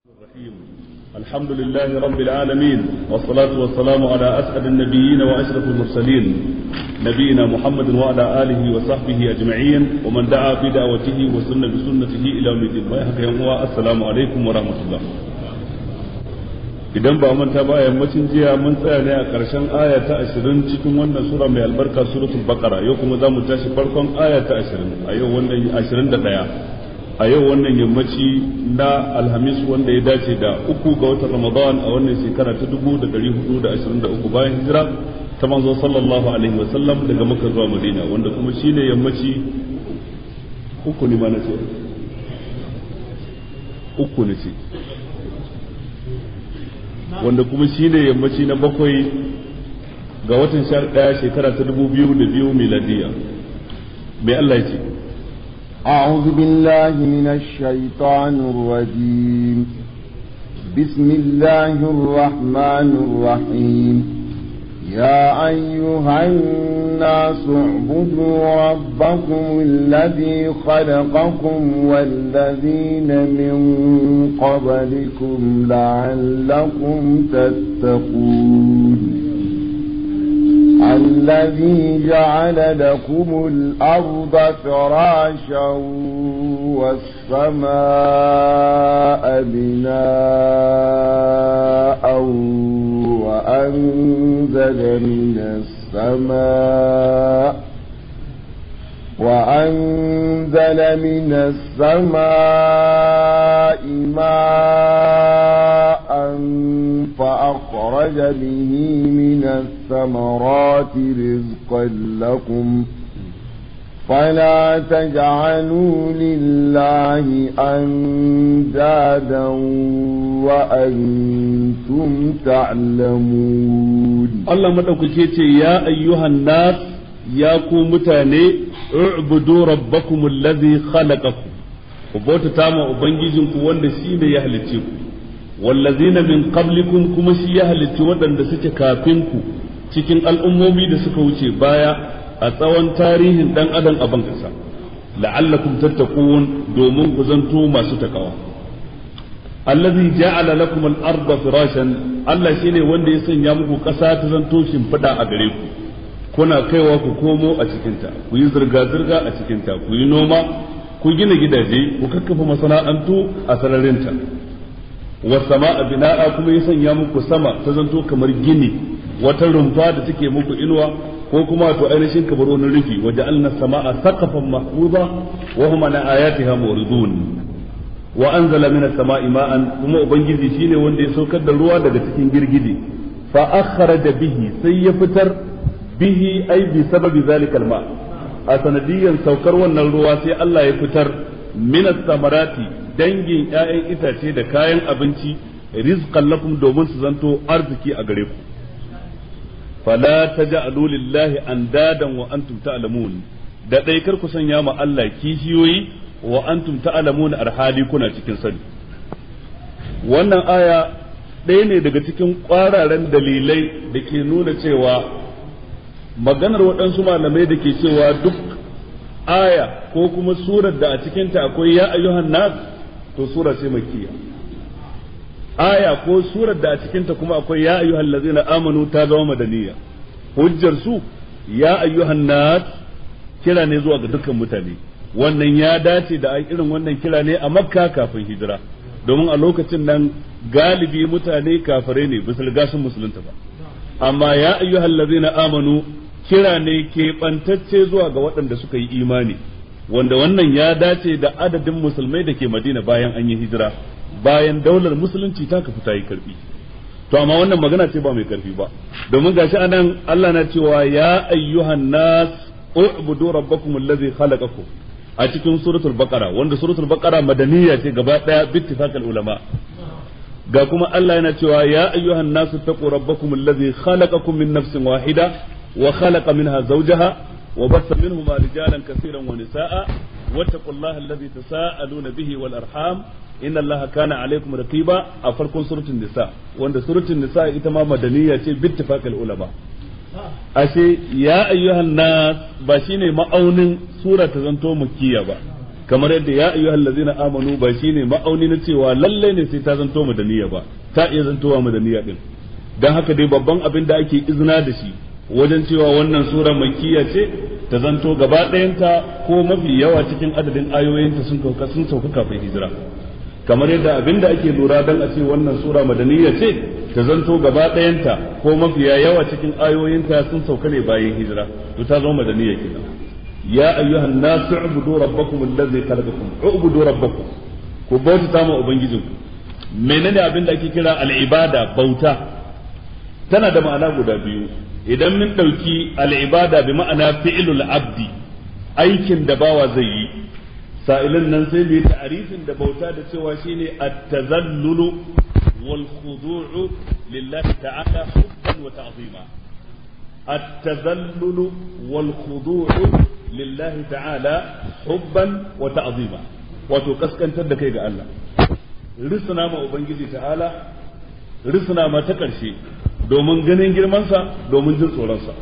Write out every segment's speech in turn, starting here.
الرحيم. الحمد لله رب العالمين والصلاة والسلام على أسعد النبيين وأشرف المرسلين نبينا محمد وعلى آله وصحبه أجمعين ومن دعا بدعوته وسن بسنته إلى يوم الدين. السلام عليكم ورحمة الله. idan ba manta ba yammacin jiya mun tsaya ne a ƙarshen aya ta 20 cikin wannan sura mai albarka suratul baqara. Yau kuma za mu tashi farkon aya ta 20 a yau wannan 21 a yau wannan yammaci na alhamis wanda ya dace da 3 ga watan ramadan a wannan shekara ta 1423 bayan hijira ta manzo sallallahu alaihi wasallam daga makka zuwa madina, wanda kuma shine yammaci uku ne ma nace uku ne ce wanda kuma shine yammaci na 7 ga watan 11 shekara ta 2002 miladiya. mai Allah ya ce أعوذ بالله من الشيطان الرجيم. بسم الله الرحمن الرحيم. يا أيها الناس اعبدوا ربكم الذي خلقكم والذين من قبلكم لعلكم تتقون. الذي جعل لكم الأرض فراشا والسماء بناء وأنزل من السماء ماء فأخرج به من الثمرات رزقا لكم فلا تجعلوا لله أندادا وأنتم تعلمون. الله مدوكي يا أيها الناس يا متاني اعبدوا ربكم الذي خلقكم وبوتا تاما ubangijinku wanda shine ya halicce ku wallazina min qablikum kuma shi ya halicci waɗanda suke kafin ku cikin al'ummomi da suka wuce baya a tsawon tarihin dan adam a ban kasa la'allakum tattaqun domin ku zanto masu takawa. allazi ja'ala lakum al-ardha firashan, Allah shine wanda ya sanya muku ƙasa ta zanto shimfiɗa a gare ku, kuna kaiwa ku komo a cikinta, ku yi zirga-zirga a cikinta, ku yi noma, ku gina gidaje, ku kakkafa masana'antu a sararinta. wa sama'a bina'a, kuma ya sanya muku sama ta zanto kamar gini, wata rumfa da take muku inuwa ko kuma to ainihin kamar wani rufi. wa ja'alna sama'a saqafan mahfuza wa hum an ayatiha muridun. wa anzala minas sama'i ma'an, kuma ubangiji shine wanda ya saukar da ruwa daga cikin girgije. fa akhraja bihi, sai ya fitar bihi ai bi sababi zalikal ma, a sanadiyan saukar wannan ruwa sai Allah ya fitar minas samarati, dangin ƴaƴan itace da kayan abinci, rizqan lakum, domin su zanto arziki a gare ku. fala taj'alu lillahi andadan wa antum ta'lamun, da dai kar ku sanya ma Allah kishiyoyi wa antum ta'lamun, arhali kuna cikin sani. wannan aya ɗaya ne daga cikin ƙwararen dalilai da ke nuna cewa maganar waɗansu malamai da ke cewa duk aya ko kuma surar da a cikinta akwai ya ayyuhan nas to sura ce makkiya, aya ko surar da a cikinta kuma akwai ya ayyuhal ladzina amanu ta zama madaniya. hujjar su ya ayyuhan nas kira ne zuwa ga dukkan mutane, wannan ya dace da irin wannan kira ne a makka kafin hijira, domin a lokacin nan galibi mutane kafirai ne bisa riga sun musulunta ba. amma ya ayyuhal ladzina amanu kira ne keɓantacce zuwa ga waɗanda suka yi imani, wanda wannan ya dace da adadin musulmai da ke Madina bayan an yi hijira, bayan daular musulunci ta kafu ta yi karfi. to amma wannan magana ce ba mai karfi ba, domin gashi anan Allah na cewa ya ayyuhan nas u'budu rabbakum allazi khalaqakum a cikin suratul baqara, wanda suratul baqara madaniya ce gaba daya bi ittifaqil ulama. ga kuma Allah yana cewa ya ayyuhan nas taqu rabbakum allazi khalaqakum min nafsin wahida وخلق منها زوجها وبث منهما رجالا كثيرا ونساء واتقوا الله الذي تساءلون به والأرحام إن الله كان عليكم رقيبا. أفركم سورة النساء، وأن سورة النساء إتما مدنية باتفاق العلماء. أشي يا أيها الناس باشيني مأون سورة زنتو مكية با kamar yadda ya ayyuhal ladzina amanu ba shine ma'auni na cewa lalle ne sai ta zanto madaniya ba, ta iya zantowa madaniya din. dan haka dai babban abin da ake izina da shi wajen cewa wannan sura makkiya ce ta zanto gaba ɗayanta ko mafi yawa cikin adadin ayoyinta sun sauka kafin hijira, kamar yadda abin da ake lura dan a ce wannan sura madaniya ce ta zanto gaba ɗayanta ko mafiya yawa cikin ayoyinta sun sauka ne bayan hijira, to ta zama madaniya kenan. ya ayyuhan nasu ubudu rabbakum allazi khalaqakum, ubudu rabbakum, ku bauta ma ubangijinku. menene abin da ake kira al-ibada, bauta tana da ma'ana guda biyu. idan mun dauki al-ibada bi ma'ana fi'lul abdi, aikin da bawa zai yi, sa'ilin nan sai mu ta'arifin da bauta da cewa shine at-tazallulu wal khudu'u lillahi ta'ala hubban wa ta'zima. at-tazallulu wal khudu'u lillahi ta'ala hubban wa ta'zima, wato kaskantar da kai ga Allah, risna ma ubangiji ta'ala, risna ma ta karshe domin ganin girmansa, domin jin tsoronsa.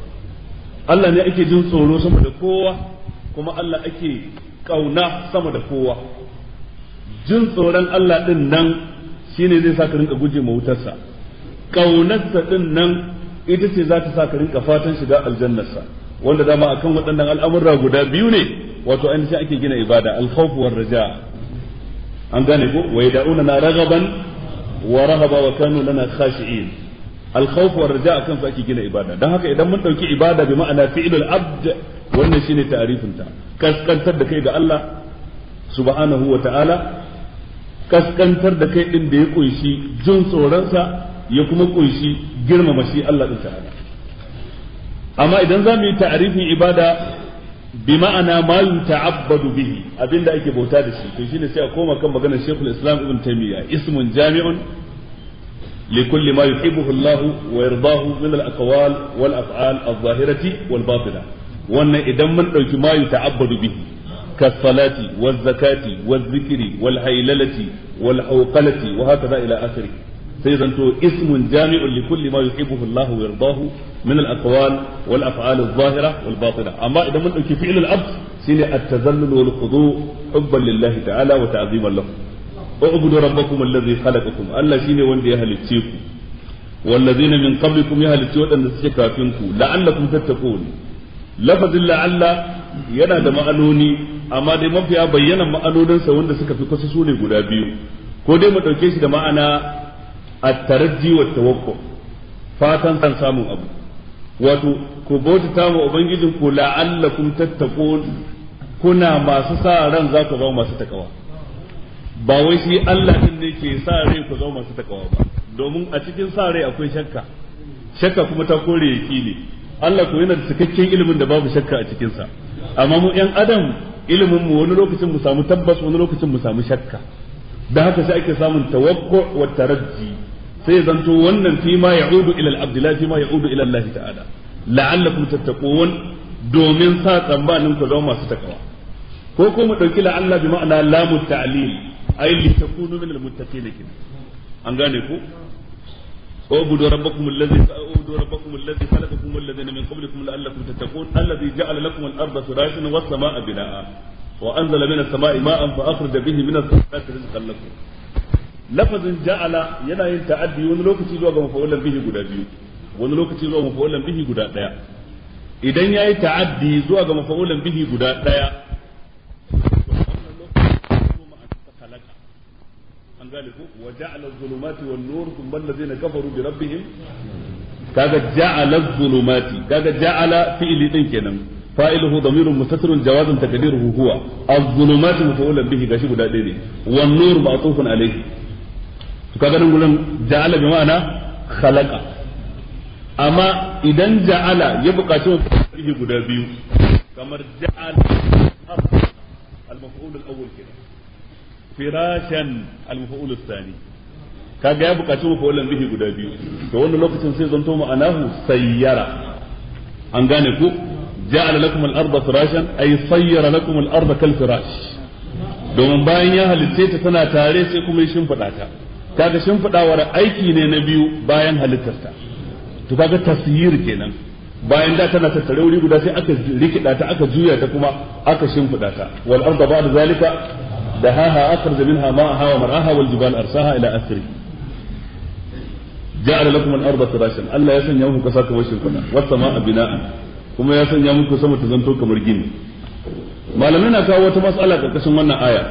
Allah ne ake jin tsoro sama da kowa, kuma Allah ake kauna sama da kowa. jin tsoron Allah din nan shine zai sa ka rinka guje ma wutarsa, kaunarsa din nan ita ce za ta sa ka rinka fatan shiga aljannarsa, wanda dama akan waɗannan al'amurra guda biyu ne wato ainihin ake gina ibada, al-khawf war raja. an gane ko wa yad'una na ragaban wa rahaba wa kanu lana khashi'in. al-khawf war raja akan su ake gina ibada. dan haka idan mun dauki ibada bi ma'ana fi'lul abd, wannan shine ta'rifin ta, kaskantar da kai ga Allah subhanahu wa ta'ala, kaskantar da kai din da ya kunshi jin tsoronsa ya kuma kunshi girmama shi Allah din ta'ala. amma idan za mu yi ta'arifin ibada bi ma'ana ma yuta'abbadu bihi, abinda ake bauta da shi, to shine sai a koma kan maganar Sheikhul Islam Ibn Taymiyyah, ismun jami'un li kulli ma yuhibbuhu Allah wa yardahu min al-aqwal wal af'al adh-dhahirati wal batina. wannan idan mun dauki ma yuta'abbadu bihi kas-salati waz-zakati waz-zikri wal-haylalati wal-hawqalati wa hakadha ila akhirih, sai zanto ismun jami'un li kulli ma yuhibbuhu Allah wa yardahu min al-aqwal wal af'al adh-dhahira wal batina. amma idan mun dauki fi'l al-abd shine at-tazallul wal khudu' hubban lillahi ta'ala wa ta'ziman lahu. u'budu rabbakum alladhi khalaqakum, Allah shine wanda ya halicce ku, wallazina min qablikum ya halicce wadanda suke kafin ku, la'allakum tattaqun. lafazin la'alla yana da ma'anoni, amma dai mafiya bayyana ma'anoninsa wanda suka fi kusa sune guda biyu. ko dai mu dauke shi da ma'ana at-taraddi wa tawakkul, fatan san samun abu, wato ku bauta ma ubangijin ku la'allakum tattaqun, kuna masu sa ran za ku zama masu takawa. ba wai shi Allah din ne ke sa rai ku zama masu takawa ba, domin a cikin sa rai akwai shakka kuma ta kore yaqini. Allah ko yana da cikakken ilimin da babu shakka a cikin sa, amma mu yan adam ilimin mu wani lokacin mu samu tabbas, wani lokacin mu samu shakka. da haka sai ake samun tawakku wa taraddi, sai zanto wannan fi ma ya'udu ila al-abd la fi ma ya'udu ila Allah ta'ala, la'allakum tattaqun, domin sa tsammanin ku zama masu takawa. ko kuma dauki la'alla bi ma'ana lamu ta'lil, ay li takunu min al-muttaqin. an gane ku ubudu rabbakum alladhi khalaqakum wal ladina min qablikum la'allakum tattaqun alladhi ja'ala lakum al-ardha firashan was samaa'a binaa'a wa anzala minas samaa'i ma'an fa akhraja bihi minas thamarati rizqan lakum. lafazin ja'ala yana yin ta'addi wani lokaci zuwa ga mafa'ulan bihi guda biyu, wani lokaci zuwa mafa'ulan bihi guda daya. idan yayi ta'addi zuwa ga mafa'ulan bihi guda daya, an gane ko wa ja'ala adh-dhulumati wan-nur thumma alladhina kafaru bi rabbihim. kaga ja'ala adh-dhulumati, kaga ja'ala fi'li din kenan, fa'iluhu damirun mustatirun jawazan taqdiruhu huwa, adh-dhulumati mafa'ulan bihi gashi guda ɗaya ne, wan-nur ma'tufun alayhi. kaga nan gurin ja'ala bi ma'ana khalaqa. amma idan ja'ala ya buƙaci fi'li guda biyu, kamar ja'ala al-maf'ul al-awwal kenan, firashan al-maf'ul ath-thani, kaga ya buƙaci maf'ulan bihi guda biyu, to wannan lokacin sai zanto ma'anahu sayyara. an gane ku ja'ala lakum al-ardha firashan ay sayyara lakum al-ardha kal firash, domin bayan ya halitta ta tana tare sai kuma ya shimfida ta. kaga shimfidawar aiki ne na biyu bayan halittarta, to kaga tasyir kenan, bayan da tana tattare wuri guda sai aka rikida ta aka juya ta kuma aka shimfida ta wal arda ba'da zalika dahaha akhraj minha ma'aha wa mar'aha wal jibal arsaha ila akhiri ja'ala lakum al arda firashan Allah ya sanya muku kasa kamar shimfida was samaa bina'an kuma ya sanya muku sama ta zanto kamar gini. Malamai na kawo wata mas'ala karkashin wannan aya.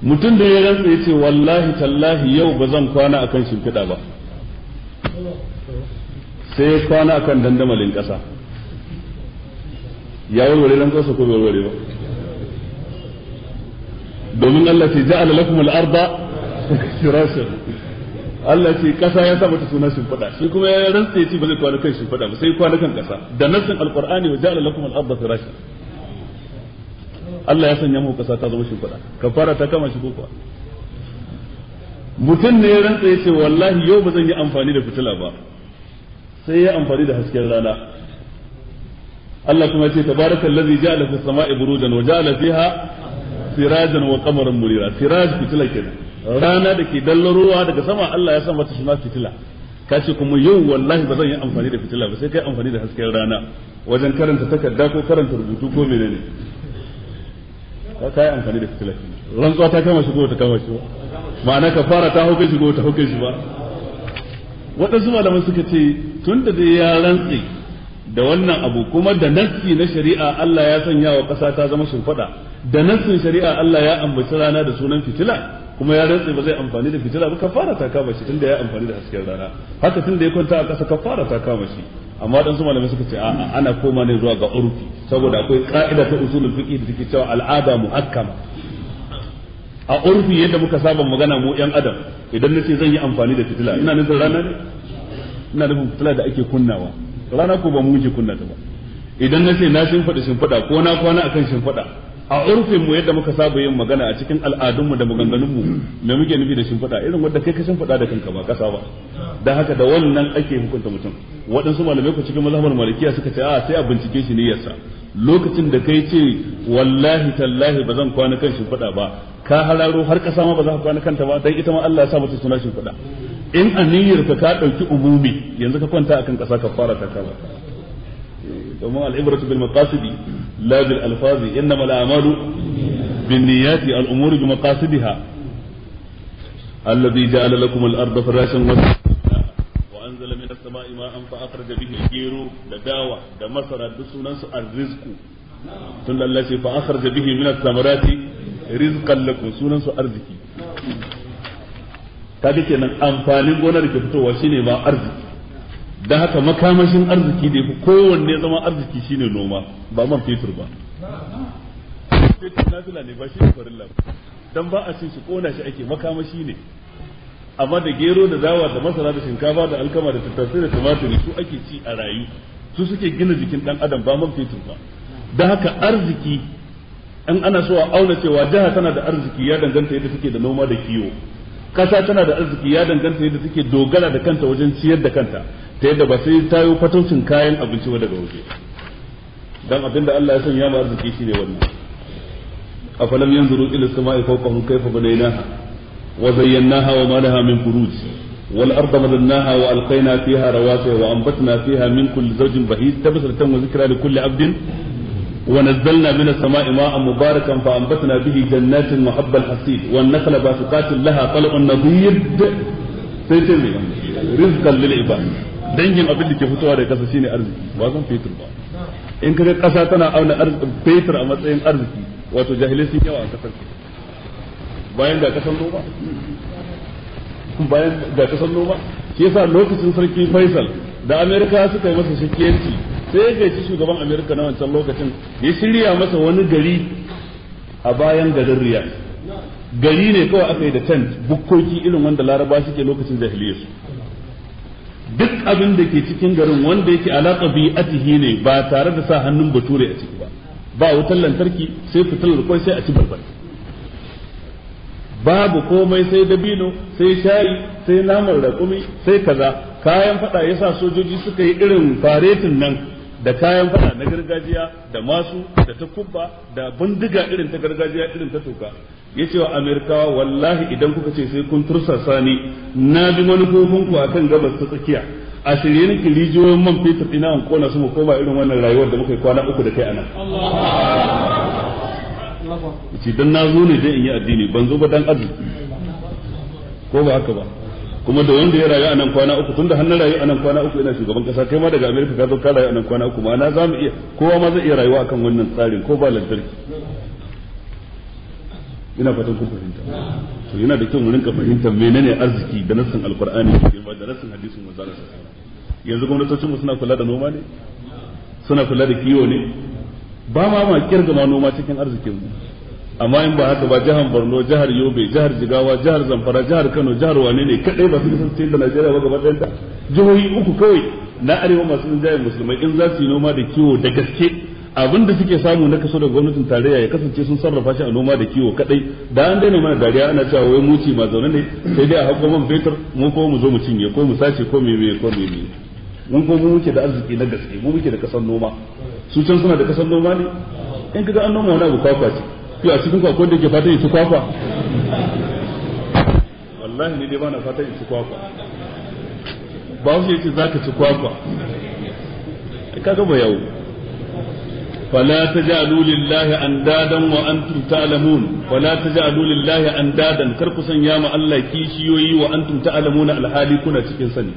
Mutum da ya rantsa yace wallahi tallahi yau bazan kwana akan shimfida ba sai kwana akan dandamalin kasa ya warware ran kasa ko bai warware ba domin Allah ce ja'ala lakum al-arda firashan Allah ce kasa ya sa mata sunan shimfida shi kuma ya rantsa yace ba zai kwana kan shimfida ba sai kwana kan kasa da nassin alqur'ani wa ja'ala lakum al-arda firashan Allah ya sanya mu kasa ta zama shimfida kafara ta kama shi ko kuwa mutum ne ya rantsa yace wallahi yau ba zan yi amfani da fitila ba sai ya amfani da hasken rana Allah kuma ce tabarakallazi ja'ala fis sama'i burujan wa ja'ala fiha sirajan wa qamaran munira siraj fitila kenan rana da ke dallarowa daga sama Allah ya sa mata suna fitila kace kuma yau wallahi ba zan yi amfani da fitila ba sai kai amfani da hasken rana wajen karanta takarda ko karanta rubutu ko menene ka kai amfani da fitila rantsuwa ta kama shi ko ta kama shi ba ma'ana ka fara ta hauke shi ko ta hauke shi ba waɗansu malaman suka ce tun da dai ya rantsi da wannan abu kuma da nassi na shari'a Allah ya sanya wa ƙasa ta zama shimfiɗa da nassin shari'a Allah ya ambaci rana da sunan fitila kuma ya rantsi ba zai amfani da fitila ba kafara ta kama shi tun da ya amfani da hasken rana haka tun da ya kwanta a ƙasa kafara ta kama shi amma dan su malamai suka ce a'a ana koma ne zuwa ga urfi saboda akwai ka'ida ta usulul fiqh da take cewa al'ada muhakkama a urfi yadda muka saba magana mu yan adam idan nace zan yi amfani da fitila ina nufin rana ne ina nufin fitila da ake kunnawa rana ko ba mu muke kunna ta ba idan nace na shimfida ko na kwana akan shimfida a urfin mu yadda muka saba yin magana a cikin al'adunmu da maganganunmu me muke nufi da shimfida irin wanda kai ka shimfida da kanka ba kasa ba dan haka da wannan ake hukunta mutum waɗansu malamai ko cikin mazhabar malikiya suka ce a sai a bincike shi niyyarsa lokacin da kai ce wallahi tallahi ba zan kwana kan shimfida ba ka halaro har kasa ma ba za ka kwana kanta ba dan ita ma Allah ya sa mata suna shimfida in aniyar ka dauki umumi yanzu ka kwanta akan kasa ka fara ta kaba domin al-ibratu bil maqasidi la bil alfazi innama al-a'malu bin niyyati al-umur bi maqasidiha alladhi ja'ala lakum al-ardha firashan wa anzala min as-sama'i ma'an fa akhraja bihi al-ghayru da dawa da masara da sunan su ar-rizqu tun Allah ce fa akhraja bihi min ath-thamarati rizqan lakum sunan su arziki kaga kenan amfanin gonar da ke fitowa shine ma arziki dan haka makamashin arziki da yafi kowanne zama arziki shine noma ba man fetur ba fetur nafila ne ba shi ne farilla dan ba a cin shi kona shi ake makamashi ne amma da gero da dawa da masara da shinkafa da alkama da tattasai da tumatiri su ake ci a rayu su suke gina jikin dan adam ba man fetur ba dan haka arziki in ana so a auna cewa jiha tana da arziki ya danganta yadda take da noma da kiwo kasa tana da arziki ya danganta yadda take dogara da kanta wajen ciyar da kanta ta yadda ba sai ta yi fataucin kayan abinci ba daga waje dan abinda Allah ya sanya mu arziki shine wannan afalam yanzuru ila samai fawqahum kayfa banaynaha wa zayyanaha wa ma laha min furuj wal arda madannaha wa alqayna fiha rawasiya wa anbatna fiha min kulli zawjin bahij tabsiratan wa zikra li kulli abdin ونزلنا من السماء ماء مباركا فأنبتنا به جنات وحب الحصيد والنخل باسقات لها طلع نضيد سيتمي رزقا للعباد dangin abin da ke fitowa daga kasa shine arziki ba zan fetur ba in kaga kasa tana auna fetur a matsayin arziki wato jahilai sun yawa a kasar bayan ga kasan noma shi yasa lokacin sarki Faisal da Amerika suka yi masa shakiyanci sai ya gaici shugaban Amerika na wancan lokacin ya shirya masa wani gari a bayan garin Riyadh gari ne kawai aka yi da tent bukkoki irin wanda Laraba suke lokacin jahiliyyar su duk abin da ke cikin garin wanda yake alaka bi'atihi ne ba tare da sa hannun bature a ciki ba wutar lantarki sai fitilar kwai sai a ci balbal babu komai sai dabino sai shayi sai naman raƙumi sai kaza kayan fada yasa sojoji suka yi irin faretin nan da kayan fada na gargajiya da masu da takubba da bindiga irin ta gargajiya irin ta toka yace wa Amerikawa wallahi idan kuka ce sai kun tursasa ni na bi manufofin ku akan gabas ta tsakiya a shirye nake rijiyoyin man fetur ina an kona su mu koma irin wannan rayuwar da muka yi kwana uku da kai anan ce dan na zo ne dai in yi addini ban zo ba dan arziki ko ba haka ba kuma da wanda ya rayu anan kwana uku tunda har na rayu anan kwana uku ina shugaban kasa kai ma daga America ka zo ka rayu anan kwana uku ma na za mu iya kowa ma zai iya rayuwa akan wannan tsarin ko ba lantarki ina fatan kun fahimta to yana da kyau mu rinka fahimtar menene arziki da nassin alqur'ani da nassin hadisin manzo Allah sallallahu alaihi wasallam yanzu gwamnatocin mu suna kula da noma ne suna kula da kiwo ne ba ma kirga ma noma cikin arzikin mu amma in ba haka ba jihar Borno jihar Yobe jihar Jigawa jihar Zamfara jihar Kano jihar wane ne kadai ba su san cikin da Najeriya ba gaba ɗayan ta jihohi uku kawai na arewa masu rinjayen musulmai in za su yi noma da kiwo da gaske abin da suke samu na kaso da gwamnatin tarayya ya kasance sun sarrafa shi a noma da kiwo kadai da an daina mana dariya ana cewa wai muci ma zaune ne sai dai a hakko man fetur mu ko mu zo mu cinye ko mu sace ko me mun ko mu muke da arziki na gaske mu muke da kasar noma su can suna da kasar noma ne in kaga an noma wani abu kwakwa ce to a cikin kwakwa da ke fatan ya ci kwakwa wallahi ne dai ba na fatan ya ci kwakwa ba su yace zaka ci kwakwa kaga ba yau فلا تجعلوا لله اندادا وانتم تعلمون ولا تجعلوا لله اندادا كركسن يا ما الله kishiyoyi wa antum ta'lamuna alhali kuna cikin sani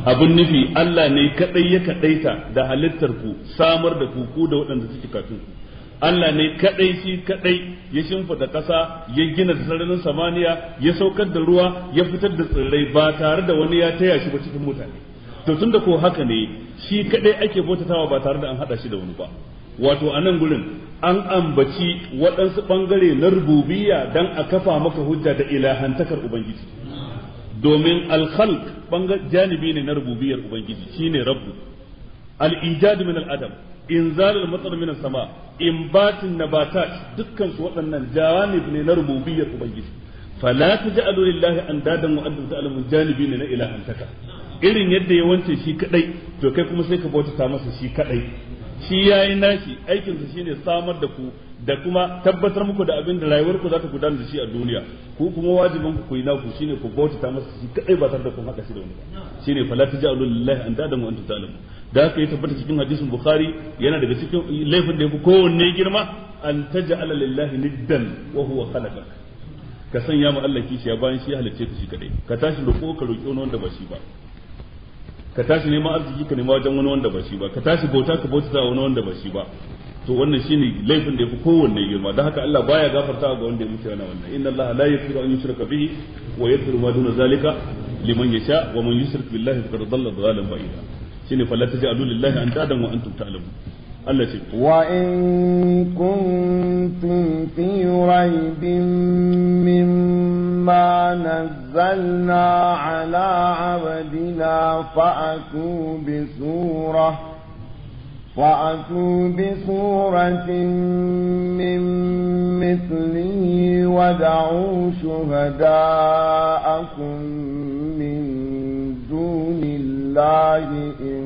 abun nufi Allah ne kadai ya kadaita da halittar ku samar da ku da waɗanda suke kafin ku Allah ne kadai shi kadai ya shimfida ƙasa ya gina sararin samaniya ya saukar da ruwa ya fitar da tsirrai ba tare da wani ya taya shi ba cikin mutane to tunda ko haka ne shi kadai ake bautatawa ba tare da an hada shi da wani ba wato a nan gurin an ambaci waɗansu ɓangare na rububiyya dan a kafa maka hujja da ilahantakar ubangiji domin alkhalq janibi ne na rububiyyar ubangiji shine rabbu al-ijad min al-adam inzal al-matar min as-sama inbatin nabatat dukkan su waɗannan janib ne na rububiyyar ubangiji fala taj'alu lillahi andadan wa antum ta'lamun janibi ne na ilahantaka irin yadda ya wance shi kadai to kai kuma sai ka bautata masa shi kadai shi yayi nashi aikin sa shine samar da ku da kuma tabbatar muku da abin da rayuwar ku za ta gudana da shi a duniya ku kuma wajibin ku yi naku shine ku bautata masa shi kadai ba tare da kun haka shi da wani ba shine fala taj'alu lillahi andadan wa antum ta'lamun da haka ya tabbata cikin hadisin bukhari yana daga cikin laifin da yafi kowanne girma an taj'ala lillahi niddan wa huwa khalaqak ka sanya ma Allah kishiya bayan shi ya halicce ka shi kadai ka tashi roƙo ka roƙi wani wanda ba shi ba ka tashi neman arziki ka nema wajen wani wanda ba shi ba ka tashi bauta ka bauta wani wanda ba shi ba to wannan shine laifin da yafi kowanne girma dan haka Allah baya gafarta ga wanda ya mutu yana wannan inna Allah la yaghfiru an yushraka bihi wa yaghfiru ma duna zalika liman yasha wa man yushrik billahi faqad dhalla dhalalan ba'ida shine fala taj'alu lillahi andadan wa antum ta'lamun Allah ce wa in kuntum fi raybin mimma nazzalna ala abdina fa'atu بسورة من مثله ودعوا شهداءكم من دون الله إن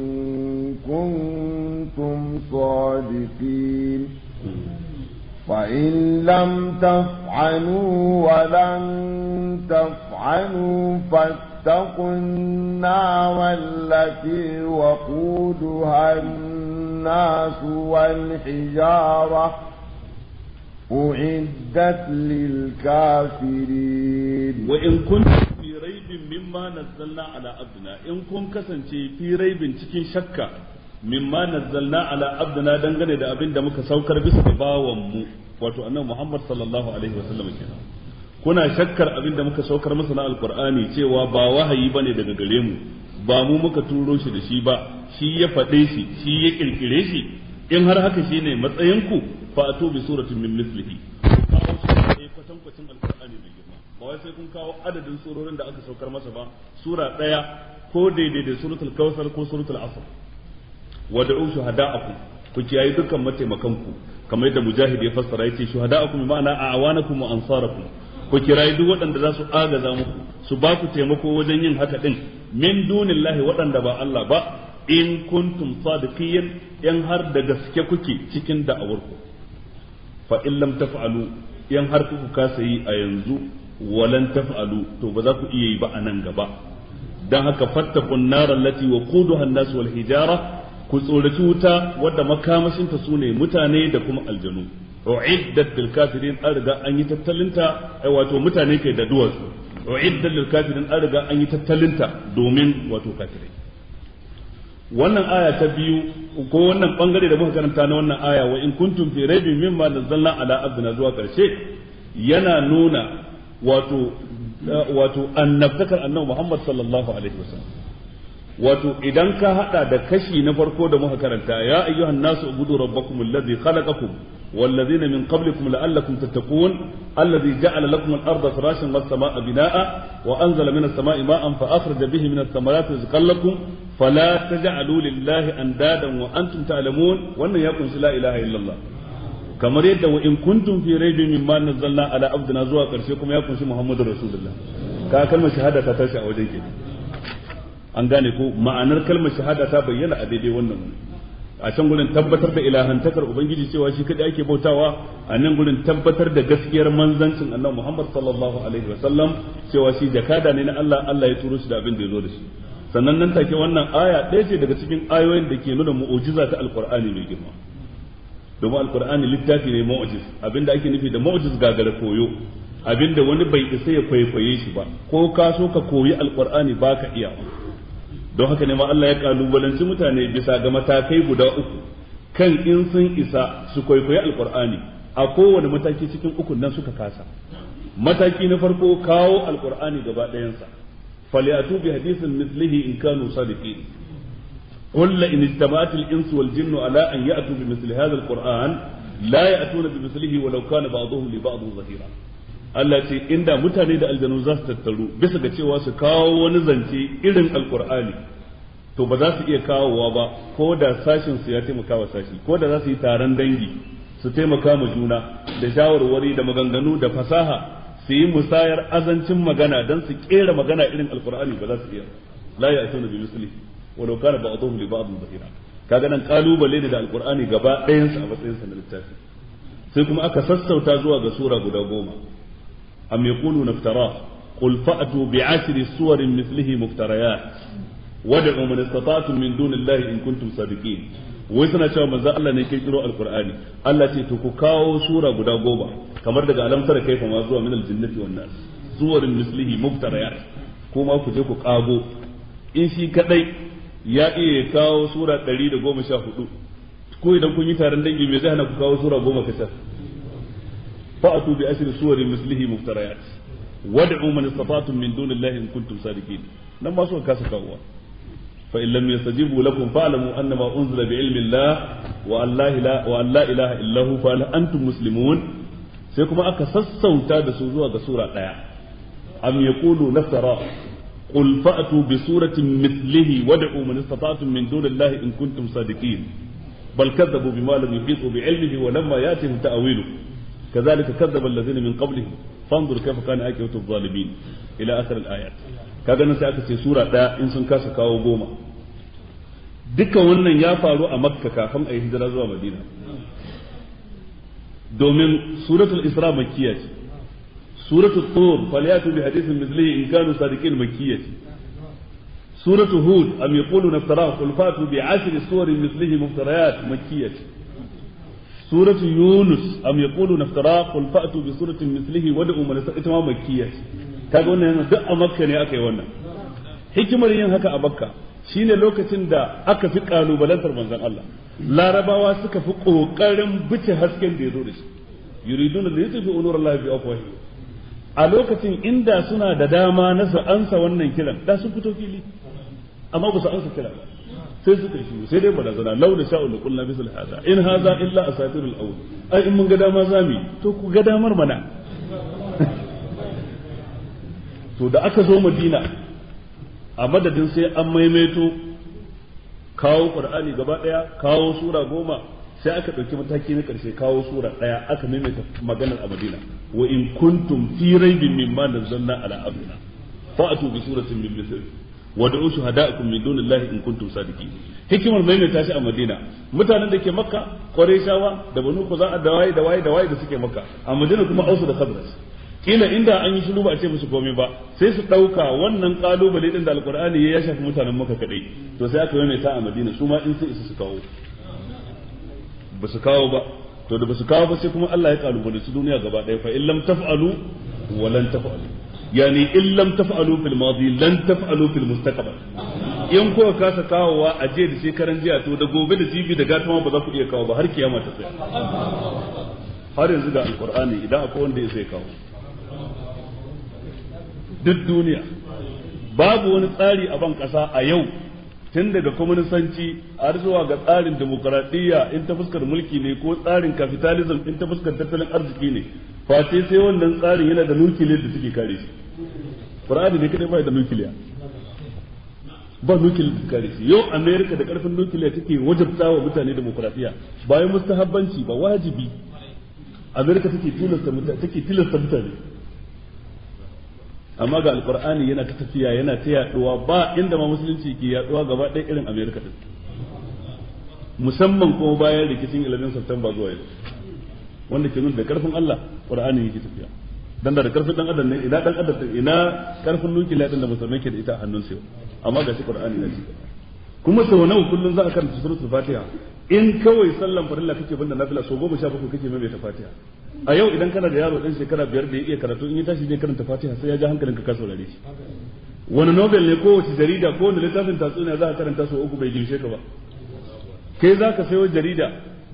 كنتم صادقين فإن لم تفعلوا ولن تفعلوا فاتقوا النار التي وقودها الناس والحجارة أعدت للكافرين وإن كنت في ريب مما نزلنا على عبدنا إن كنت كسنتي في ريب cikin shakka mimma nazzalna ala abdina dangane da abin da muka saukar bisa ga bawan mu wato annabi Muhammad sallallahu alaihi wasallam kenan kuna shakkar abin da muka saukar masa na alqur'ani cewa ba wahayi bane daga gare mu ba mu muka turo shi da shi ba shi ya faɗe shi shi ya kirkire shi in har haka shine matsayin ku fa atu bi suratin min mislihi kawo shi kwatankwacin alqur'ani mai girma ba wai sai kun kawo adadin surorin da aka saukar masa ba sura daya ko daidai da suratul kautsar ko suratul asr wad'u shuhada'akum ku kiyaye dukkan mataimakan ku kamar yadda mujahid ya fassara yace shuhada'akum ma'ana a'wanakum wa ansarakum ku kirayi duk waɗanda za su agaza muku su ba ku taimako wajen yin haka din min dunillahi waɗanda ba Allah ba in kuntum sadiqiyan in har da gaske kuke cikin da'awar ku fa in lam taf'alu in har kuka kasa yi a yanzu walan taf'alu to ba za ku iya yi ba a nan gaba dan haka fattaqun nar allati waquduha an-nas wal hijara ku tsoraci wuta wadda makamashin ta sune mutane da kuma aljanu uiddat lil kafirin an riga an yi tattalinta wato mutane kai da duwatsu uiddat lil kafirin an riga an yi tattalinta domin wato kafirai. Wannan aya ta biyu ko wannan bangare da muka karanta na wannan aya wa in kuntum fi raibin mimma nazzalna ala abdina zuwa karshe yana nuna wato annabtakar annabi Muhammad sallallahu alaihi wasallam. Wato idan ka hada da kashi na farko da muka karanta ya ayyuhan nasu ubudu rabbakum alladhi khalaqakum والذين من قبلكم لعلكم تتقون الذي جعل لكم الأرض فراشا والسماء بناء وأنزل من السماء ماء فأخرج به من الثمرات رزقا لكم فلا تجعلوا لله أندادا وأنتم تعلمون وأن يكون لا إله إلا الله كما يد وإن كنتم في ريب مما نزلنا على عبدنا زوا كرشيكم يكون محمد رسول الله كلمة شهادة تتشع وجهك an gane ko ma'anar kalmar shahada ta bayyana a daidai wannan a can gurin tabbatar da ilahantakar ubangiji cewa shi kadai ake bautawa a nan gurin tabbatar da gaskiyar manzancin annabi Muhammad sallallahu alaihi wasallam cewa shi jakada ne na Allah, Allah ya turo shi da abin da ya zo da shi. Sannan nan take wannan aya ɗaya ce daga cikin ayoyin da ke nuna mu'ujiza ta alqur'ani mai girma, domin alqur'ani littafi ne mu'ujiz. Abinda ake nufi da mu'ujiz gagara koyo, abinda wani bai isa ya kwaikwaye shi ba, ko ka so ka koyi alqur'ani baka iya. Don haka ne ma Allah ya kalubalanci mutane bisa ga matakai guda uku kan in sun isa su kwaikwayi alqur'ani, a kowane mataki cikin uku nan suka kasa. Mataki na farko kawo alqur'ani gaba ɗayansa, falyatu bi hadithin mithlihi in kanu sadiqin qul la in ijtama'at al-insu wal jinnu ala an ya'tu bi mithli hadha al-qur'an la ya'tuna bi mithlihi walau kana ba'dhuhum li ba'd zahira. Allah ce inda mutane da aljanu za su tattaru bisa ga cewa su kawo wani zance irin alqur'ani to ba za su iya kawowa ba, ko da sashin su ya taimaka wa sashi, ko da za su yi taron dangi su taimaka ma juna da shawarwari da maganganu da fasaha su yi musayar azancin magana don su kera magana irin alqur'ani ba za su iya. La ya'tuna bi mislihi walau kana ba'dhum li ba'd dhahira. Kaga nan kalubale ne da alqur'ani gaba ɗayan sa a matsayin sa na littafi. Sai kuma aka sassauta zuwa ga sura guda 10. am yaquluna iftara qul fa'tu bi'ashri suwarin mithlihi muftariyat wad'u man istata'tum min dunillahi in kuntum sadiqin. Wai suna cewa manzo Allah ne kirkiro alqur'ani. Allah ce to ku kawo sura guda 10 kamar daga alamtar kaifa ma zuwa min aljinnati wan nas suwarin mislihi muftariyat, kuma ku je ku kago. In shi kadai ya iya kawo sura 114, ko idan kun yi taron dangi me zai hana ku kawo sura 10 kacal. fa'atu bi ashri suwarin mislihi muftariyat wad'u man istata'tum min dunillahi in kuntum sadiqin. nan ma suka kasa kawowa. fa in lam yastajibu lakum fa'lamu annama unzila bi ilmi Allah wa an la ilaha illa hu fa antum muslimun. sai kuma aka sassauta da su zuwa ga sura daya. am yaqulu naftara qul fa'tu bi suratin mithlihi wad'u man istata'tum min dunillahi in kuntum sadiqin bal kadzabu bima lam yuhitu bi ilmihi wa lamma yatihim ta'wiluhu كذلك كذب الذين من قبلهم فانظر كيف كان عاقبة الظالمين إلى آخر الآيات. kaga nan sai aka ce sura ɗaya in sun kasa kawo 10. dukkan wannan ya faru a Makka kafin a yi hijira zuwa Madina, domin suratul Isra makkiya ce, suratul Tur falyatu bi hadithin mithlihi in kanu sadiqin makkiya ce, suratul Hud am yaquluna iftara qul fatu bi 10 suwarin mithlihi muftariyat makkiya ce, سورة يونس أم يقولون افتراء قل فأتوا بسورة مثله ودعوا من استطاعوا مكية. kaga wannan yana duk a Makka ne aka yi wannan. Hikimar yin haka a Makka shine lokacin da aka fi kalubalantar manzon Allah, Larabawa suka fi kokarin bice hasken da ya zo da shi, yuriduna li yutfi'u nurallahi bi afwahihim. A lokacin inda suna da dama na su ansa wannan kiran da sun fito fili, amma ba su ansa kira ba. sai suka yi sai dai barazana launa sha'ul qulna bisal hada in hadha illa asatirul awwal. ai in mun ga dama zami to ku ga damar mana. to da aka zo Madina a madadin sai an maimaito kawo Qur'ani gaba daya, kawo sura 10, sai aka dauki mataki na karshe kawo sura daya aka maimaita maganar a Madina. wa in kuntum fi raibin mimma nazzalna ala abdina fa'atu bi suratin min mithlihi wad'u shuhada'akum min dunillahi in kuntum sadiqin. hikimar maimaita shi a Madina, mutanen da ke Makka Qurayshawa da Banu Quza'a da waye da suke Makka, a Madina kuma Ausu da Khazraj kila inda an yi shiru ba a ce musu komai ba sai su dauka wannan kalubale din da alqur'ani ya shafi mutanen Makka kadai to sai aka yi ta a Madina su ma in sai su kawo ba su kawo ba to da ba su kawo ba sai kuma Allah ya kalubale su duniya gaba daya fa in lam taf'alu wa lan taf'alu yani in lam taf'alu fil madi lan taf'alu fil mustaqbal in ko kasa kawowa a je da shekaran jiya to da gobe da jibi da gata ba za ku iya kawo ba har kiyama ta tsaya har yanzu da alqur'ani idan akwai wanda ya sai kawo duk duniya babu wani tsari a ban kasa a yau tun daga kwaminisanci har zuwa ga tsarin demokaradiyya in ta fuskar mulki ne ko tsarin capitalism in ta fuskar tattalin arziki ne face sai wannan tsarin yana da nukiliyar da suke kare shi Qur'ani ne kadai bai da nukiliya ba nukiliyar da kare shi yau America da karfin nukiliya take wajabta wa mutane demokaradiyya bayan mustahabbanci ba wajibi America take tilasta mutane amma ga alqur'ani yana ta tafiya yana ta yaduwa ba inda ma musulunci ke yaduwa gaba ɗaya irin America din musamman kuma bayan rikicin 11 September zuwa yau wanda ke nuna da karfin Allah qur'ani yake tafiya dan da karfin dan adam ne ina dan adam ina karfin nukiliya din da musulmai ke da ita a hannun su amma ga shi qur'ani na ci kuma sau nawa kullun za a karanta suratul fatiha in kawai sallan farilla kake banda nafila so 17 kake mai ta fatiha a yau idan kana da yaro dan shekara 5 da ya iya karatu in ya tashi ne karanta fatiha sai ya ji hankalinka ka saurare shi wani nobel ne ko wace jarida ko wani littafin tatsuniya za ka karanta so 3 bai gimshe ka ba kai za ka sayo jarida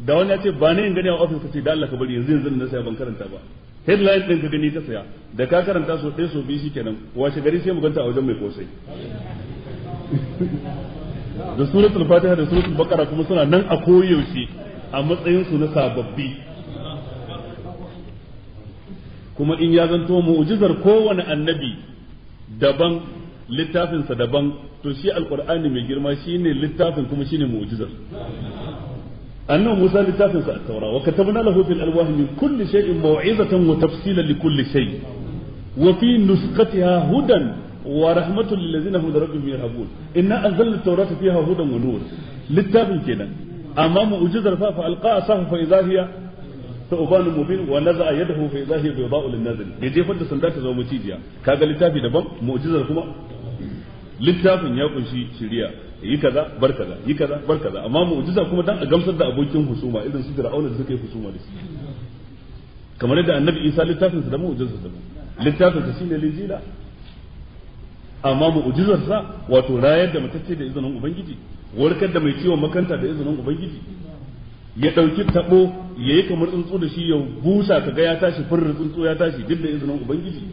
da wani ya ce ba ne in gani a ofis ka ce da Allah ka bari yanzu na saya ban karanta ba headline din ka gani ka saya da ka karanta so ɗaya so biyu shikenan washe gari sai mu ganta a wajen mai kosai da suratul fatiha da suratul baqara kuma suna nan a koyaushe a matsayin su na sababbi kuma in ya zanto mu'jizar kowane annabi daban littafinsa daban to shi alqur'ani mai girma shine littafin kuma shine mu'jizar annabi Musa littafinsa at-taura wa katabna lahu fil alwahi min kulli shay'in maw'izatan wa tafsilan li kulli shay wa fi nusqatiha hudan wa rahmatun lil ladzina hum rabbihim yarhabun inna anzalna at-taurata fiha hudan wa nur littafin kenan amma mu'jizar fa alqa asahu fa idha hiya ثعبان مبين ونزع يده فإذا هي بيضاء للناظرين يجي فد سندا ta zama cijiya kaga littafi daban mu'jizar kuma littafin ya kunshi shiriya yi kaza bar kaza yi kaza bar kaza amma mu'jiza kuma dan a gamsar da abokin husuma irin su Fir'auna da suka yi husuma da shi kamar yadda Annabi Isa littafin sa da mu'jizar sa littafin sa shine Linjila amma mu'jizar sa wato rayar da matacce da izinin ubangiji warkar da mai ciwon makanta da izinin ubangiji ya dauki tabo yayi kamar tsuntsu da shi ya busa kaga ya tashi furr tsuntsu ya tashi duk da izinin ubangiji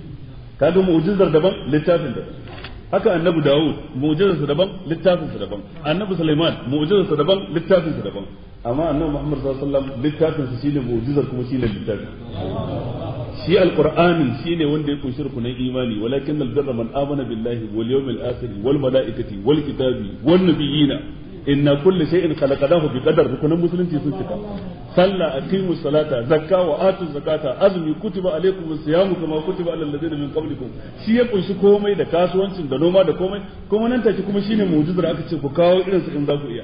kaga mu'jizar daban littafin daban haka annabi Dawud mu'jizar sa daban littafin sa daban annabi Sulaiman mu'jizar sa daban littafin sa daban amma annabi Muhammad sallallahu alaihi wasallam littafin sa shine mu'jizar kuma shine littafin shi alqur'ani shine wanda ya kunshi rukunin imani walakin albirra man amana billahi wal yawmil akhir wal malaikati wal kitabi wan nabiyina inna kulli shay'in khalaqnahu biqadar rukunin musulunci sun cika sallah aqimus salata zakka wa atuz zakata azmi kutiba alaykumus siyamu kama kutiba alal ladina min qablikum shi ya kunshi komai da kasuwancin da noma da komai kuma nan take kuma shine mu'jizar aka ce ku kawo irin su in za ku iya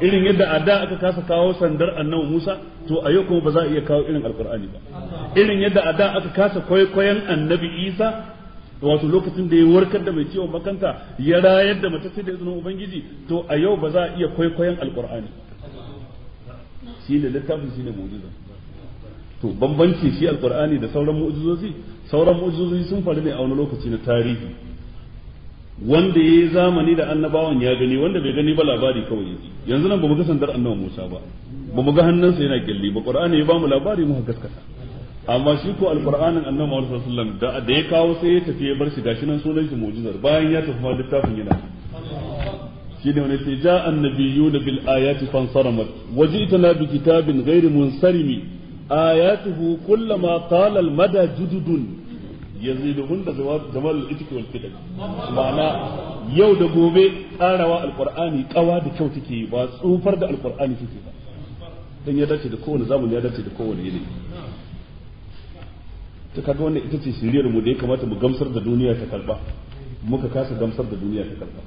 irin yadda a da aka kasa kawo sandar annabi Musa to a yau kuma ba za a iya kawo irin alqur'ani ba irin yadda a da aka kasa kwaikwayon annabi Isa wato lokacin da ya warkar da mai ciwon makanta ya rayar da matacce da izinin ubangiji to a yau ba za a iya kwaikwayon alqur'ani shi ne littafin shi ne mu'jiza to bambanci shi alqur'ani da sauran mu'jizozi sun faru ne a wani lokaci na tarihi wanda yayi zamani da annabawan ya gani wanda bai gani ba labari kawai yaji yanzu nan bamu ga sandar annabi Musa ba bamu ga hannunsa yana kyalli ba qur'ani ya bamu labari mu gaskata amma shi ko alqur'anin annabi Muhammad sallallahu alaihi wasallam da ya kawo sai ya tafi ya bar shi gashi nan sunan shi mu'jizar bayan ya tafi ma littafin yana shi ne wani sai ja annabiyuna bil ayati fansaramat wajitana bi kitabin ghairi munsarimi ayatuhu kullama qala al mada jududun yaziduhun da jamal al itiki wal kidab ma'ana yau da gobe karawa alqur'ani kawa da kyau take ba tsufar da alqur'ani take ba dan ya dace da kowane zamani ya dace da kowane yanayi ta kaga wannan ita ce shiriyar mu da ya kamata mu gamsar da duniya ta karba muka kasa gamsar da duniya ta karba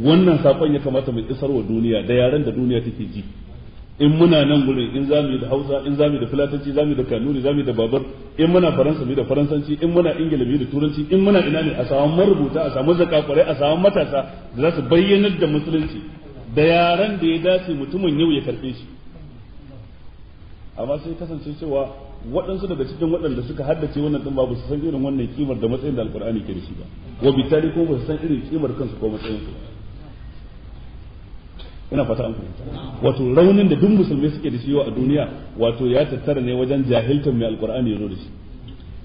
wannan sakon ya kamata mu isar wa duniya da yaran da duniya take ji in muna nan gurin in zamu yi da Hausa in zamu yi da Fulatanci zamu yi da Kanuri zamu yi da Babar in muna Faransa mu da Faransanci in muna Ingila mu da Turanci in muna ina ne a samu marubuta a samu zakakurai a samu matasa da za su bayyanar da musulunci da yaran da ya dace mutumin yau ya karbe shi. Amma sai kasance cewa waɗansu daga cikin waɗanda suka haddace wannan din ba su san irin wannan kimar da matsayin da Alkur'ani ke da shi ba, wa bitali ko ba su san irin kimar kansu ko matsayin su. Ina fata an fahimta. Wato raunin da duk musulmai suke da shi yau a duniya wato ya tattara ne wajen jahiltar mai Alkur'ani ya zo da shi.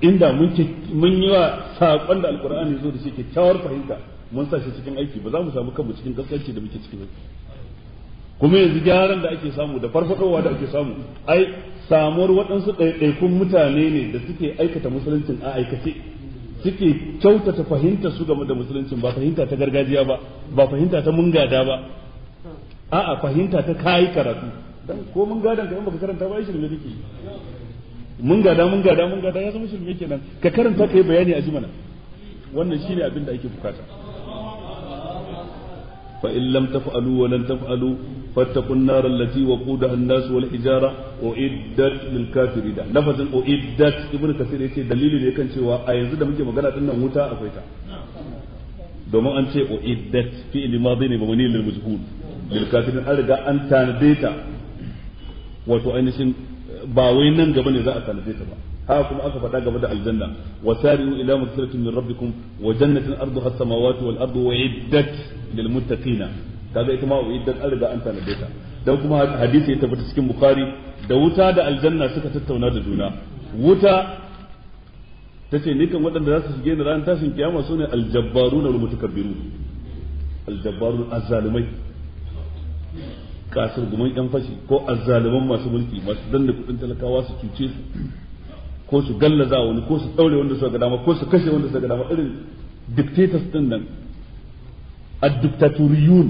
Inda mun yi wa saƙon da Alkur'ani ya zo da shi kyakkyawar fahimta mun sa shi cikin aiki ba za mu samu kanmu cikin kaskanci da muke ciki ba. Kuma yanzu gyaran da ake samu da farfadowa da ake samu ai samuwar waɗansu ɗaiɗaikun mutane ne da suke aikata musuluncin a aikace suke kyautata fahimta su game da musuluncin ba fahimta ta gargajiya ba fahimta ta mun gada ba a'a fahimta ta kayi karatu dan ko mun gadan ka in baka karanta ba shirme kake mun gada ya zama shirme kenan ka karanta kai bayani a jimana wannan shine abin da ake bukata fa in lam taf'alu wa lan taf'alu fattaqun nar allati waqudaha an-nas wal hijara uiddat lil kafirin lafazin uiddat ibn kasir yace dalili ne kan cewa a yanzu da muke magana din nan wuta akwai ta domin an ce uiddat fi'l madhi ne mabni lil majhul lil kafirin an riga an tanade ta wato ainihin ba wai nan gaba ne za a tanade ta ba haka kuma aka faɗa gaba da aljanna wasari'u ila maghfiratin min rabbikum wa jannatin arduha as-samawati wal ardu uiddat lil muttaqina kaga ita ma uiddat an riga an tanade ta dan kuma hadisi ya tabbata cikin bukhari da wuta da aljanna suka tattauna da juna wuta tace ni kan waɗanda za su shige ni ran tashin kiyama sune aljabbaruna wal mutakabbirun aljabbarun azzalimai kasir gumin yan fashi ko azzaliman masu mulki masu danna kudin talakawa su cuce su ko su gallaza wani ko su daure wanda suka ga dama ko su kashe wanda suka ga dama irin dictators din nan ad-diktatoriyun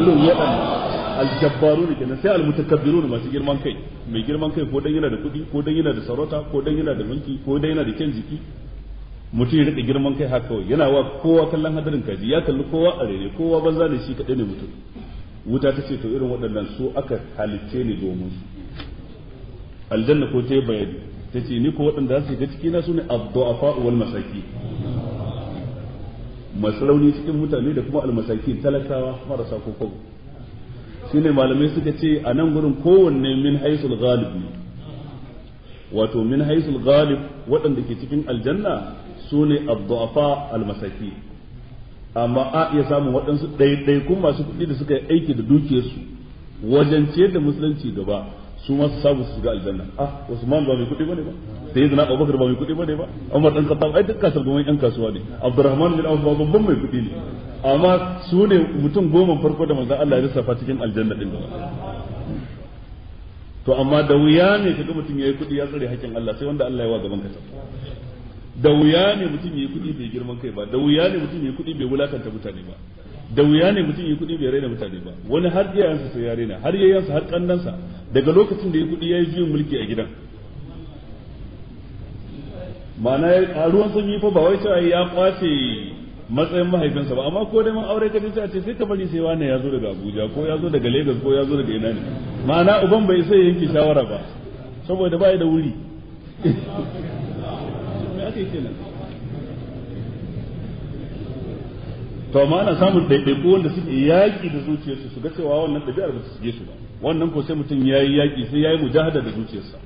irin waɗannan aljabbarun kenan sai almutakabbirun masu girman kai mai girman kai ko dan yana da kuɗi ko dan yana da sarauta ko dan yana da mulki ko dan yana da kyan jiki mutum ya rika girman kai haka kawai yana wa kowa kallon hadarin kaji ya kalli kowa a rere kowa banza da shi kaɗai ne mutum wuta ta ce to irin waɗannan su aka halicce ne domin su aljanna ko ta yi bayani ta ce ni ko waɗanda za su ga cikina su ne ad-du'afa wal masaki masu rauni cikin mutane da kuma almasaki talakawa marasa kokon shine malamai suka ce a nan gurin kowanne min haisul ghalib ne wato min haisul ghalib waɗanda ke cikin aljanna su ne ad-du'afa al-masaki amma a iya samun waɗansu ɗaiɗaikun masu kuɗi da suka yi aiki da dukiyarsu wajen ciyar da musulunci gaba su ma su samu su shiga aljanna Usman ba mai kuɗi bane ba sai zina Abubakar ba mai kuɗi bane ba Umar dan Khattab ai duk kasar gomen yan kasuwa ne Abdurrahman bin Auf babban mai kuɗi ne amma su ne mutum goma farko da manzon Allah ya lissafa cikin aljanna din to amma da wuya ne kaga mutum yayi kuɗi ya tsare hakkin Allah sai wanda Allah ya wa gaban kasa da wuya ne mutum yayi kuɗi bai girman kai ba da wuya ne mutum yayi kuɗi bai wulakanta mutane ba da wuya ne mutum yayi kuɗi bai raina mutane ba wani har iyayensa sai ya raina har yayansa har kannansa daga lokacin da yayi kuɗi yayi juyin mulki a gidan ma'ana a ruwan sanyi fa ba wai cewa ya kwace matsayin mahaifinsa ba amma ko dai mun aure ka dace a ce sai ka bari sai wani ya zo daga Abuja ko ya zo daga Lagos ko ya zo daga ina ne ma'ana uban bai sai yanke shawara ba saboda bai da wuri to amma ana samun ɗaiɗaiku wanda suke yaƙi da zuciyarsu su ga cewa wannan ɗabi'ar ba su shige su ba wannan ko sai mutum ya yi yaƙi sai ya yi mujahada da zuciyarsa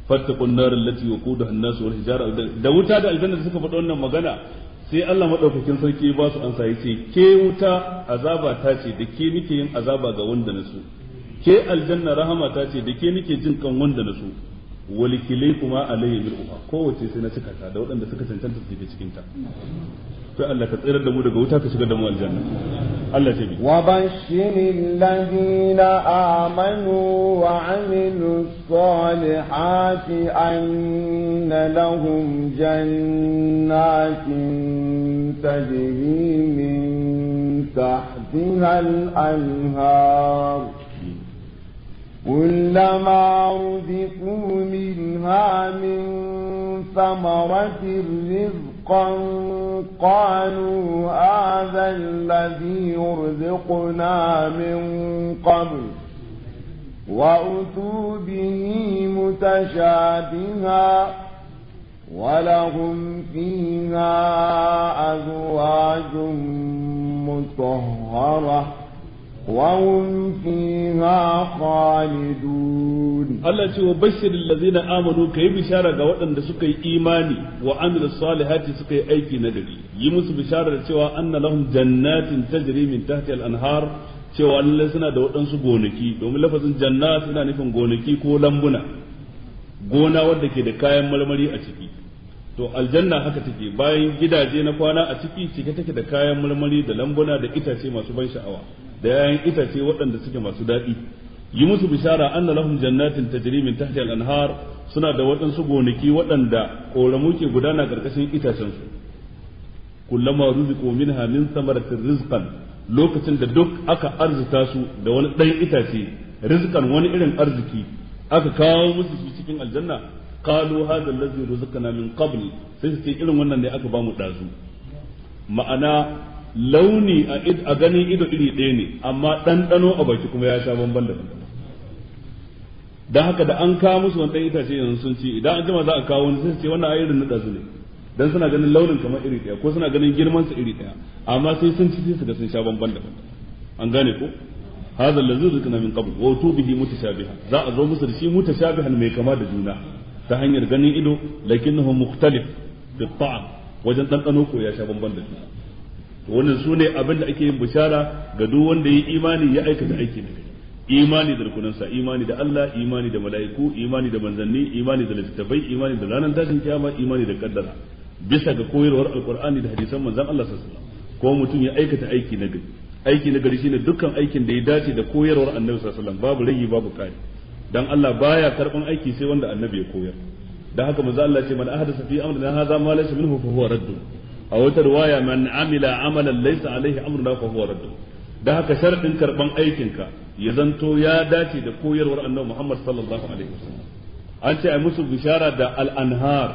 fattaqun nar allati waqudaha an-nas wal hijara da wuta da aljanna da suka faɗa wannan magana sai Allah madaukakin sarki ba su ansa yace ke wuta azaba ta ce da ke nake yin azaba ga wanda na so ke aljanna rahama ta ce da ke nake jin kan wanda na so walikilai kuma alayhi bil ufa kowace sai na cika ta da waɗanda suka cancanta su ke cikin ta sai Allah ka tsira da mu daga wuta ka shigar da mu aljanna Allah ta bi wa bashiril ladina amanu wa amilus salihati anna lahum jannatin tajri min tahtiha al-anhar كلما رزقوا منها من ثمرة رزقا قالوا هذا الذي رزقنا من قبل وأتوا به متشابها ولهم فيها أزواج مطهرة وهم فيها خالدون الله يقول وبشر الذين آمنوا كي بشارة وأن سكي إيماني وعمل الصالحات سكي أيكي ندري يمس بشارة سوى أن لهم جنات تجري من تحت الأنهار cewa lallai suna da waɗansu gonaki domin lafazin janna suna nufin gonaki ko lambuna gona wadda ke da kayan marmari a ciki to aljanna haka take bayan gidaje na kwana a ciki cike take da kayan marmari da lambuna da itace masu ban sha'awa da yayin itace waɗanda suke masu daɗi yi musu bishara anna lahum jannatin tajri min tahtiha al-anhar suna da waɗansu gonaki waɗanda koramu ke gudana karkashin itacen su kullama ruziqu minha min thamaratir rizqan lokacin da duk aka arzuta su da wani ɗan itace rizqan wani irin arziki aka kawo musu shi cikin aljanna qalu hadha allazi ruzqana min qabl sai su ce irin wannan ne aka ba mu dazu ma'ana launi a gani ido iri ɗaya ne amma ɗanɗano a baki kuma ya sha bamban da dan haka da an kawo musu wani ɗan itace yanzu sun ci idan an jima za a kawo wani sai su ce wannan ayirin na dazu ne dan suna ganin launin kamar iri ɗaya ko suna ganin girman sa iri ɗaya amma sai sun ci sai su ga sun sha bamban da an gane ko hadha allazi ruzqana min qabl wa tubihi mutashabiha za a zo musu da shi mutashabihan mai kama da juna ta hanyar ganin ido lakinnahu mukhtalif bi ta'am wajen ɗanɗano ko ya sha bamban da juna to wannan sune abin da ake yin bishara ga duk wanda yayi imani ya aikata aiki da kai imani da rukunansa imani da Allah imani da mala'iku imani da manzanni imani da littattafai imani da ranar tashin kiyama imani da kaddara bisa ga koyarwar alqur'ani da hadisan manzon Allah sallallahu alaihi wasallam ko mutum ya aikata aiki na gari aiki na gari shine dukkan aikin da ya dace da koyarwar annabi sallallahu alaihi wasallam babu ragi babu kari dan Allah baya karban aiki sai wanda annabi ya koyar dan haka manzo Allah ce man ahdatha fi amrina hadha ma laysa minhu fa huwa radd a wata riwaya man amila amalan laysa alaihi amruna fa huwa radd dan haka sharadin karban aikinka ya zanto ya dace da koyarwar annabi Muhammad sallallahu alaihi wasallam an ce ai musu bishara da al-anhar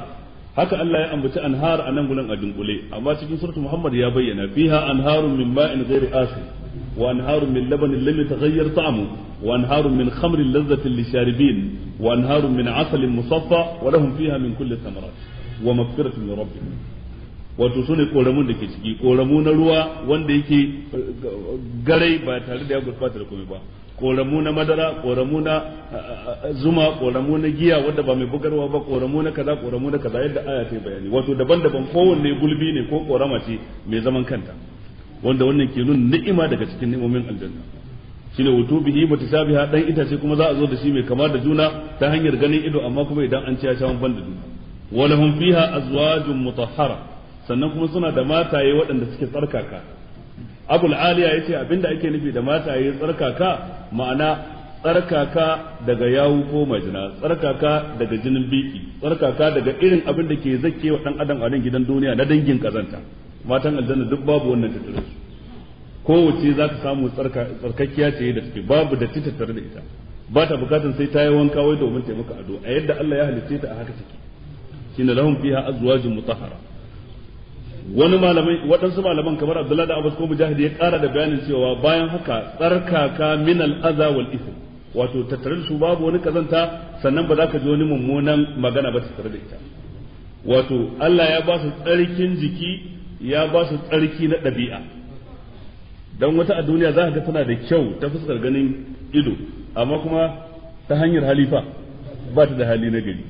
haka Allah ya ambaci anhar a nan gurin a dunkule amma cikin suratul Muhammad ya bayyana fiha anharun min ma'in ghairi asin wa anharun min labanin lam yataghayyar ta'amu wa anharun min khamrin ladhatin lisharibin wa anharun min 'asalin musaffa wa lahum fiha min kulli thamarat wa maghfiratun min rabbihim wato sune koramun da ke ciki koramu na ruwa wanda yake garai ba tare da ya gurbata da komai ba koramu na madara koramu na zuma koramu na giya wanda ba mai bugarwa ba koramu na kaza yadda aya ta bayani wato daban-daban kowanne gulbi ne ko korama ce mai zaman kanta wanda wannan ke nuna ni'ima daga cikin ni'imomin aljanna shine wutubihi mutashabiha dan itace kuma za a zo da shi mai kama da juna ta hanyar ganin ido amma kuma idan an ci ya sha ban da juna walahum fiha azwajun mutahhara sannan kuma suna da mataye waɗanda suke tsarkaka abul aliya yace abinda ake nufi da mataye tsarkaka ma'ana tsarkaka daga yawu ko majina tsarkaka daga jinin biki tsarkaka daga irin abin da ke zakke wa dan adam a nan gidan duniya na dangin kazanta matan aljanna duk babu wannan tattare su kowace za ka samu tsarkakkiya ce da take babu da ta tattare da ita ba ta bukatun sai ta yi wanka wai domin ta maka ado a yadda Allah ya halitta ta a haka take shine lahum fiha azwajun mutahhara wani malamai waɗansu malaman kamar Abdullahi da Abbas ko Mujahid ya ƙara da bayanin cewa bayan haka tsarkaka min al-adha wal ithm wato tattare da su babu wani kazanta sannan ba za ka ji wani mummunan magana ba tattare da ita wato Allah ya ba su tsarkin jiki ya ba su tsarki na ɗabi'a dan wata a duniya za ka ga tana da kyau ta fuskar ganin ido amma kuma ta hanyar halifa ba ta da hali na gari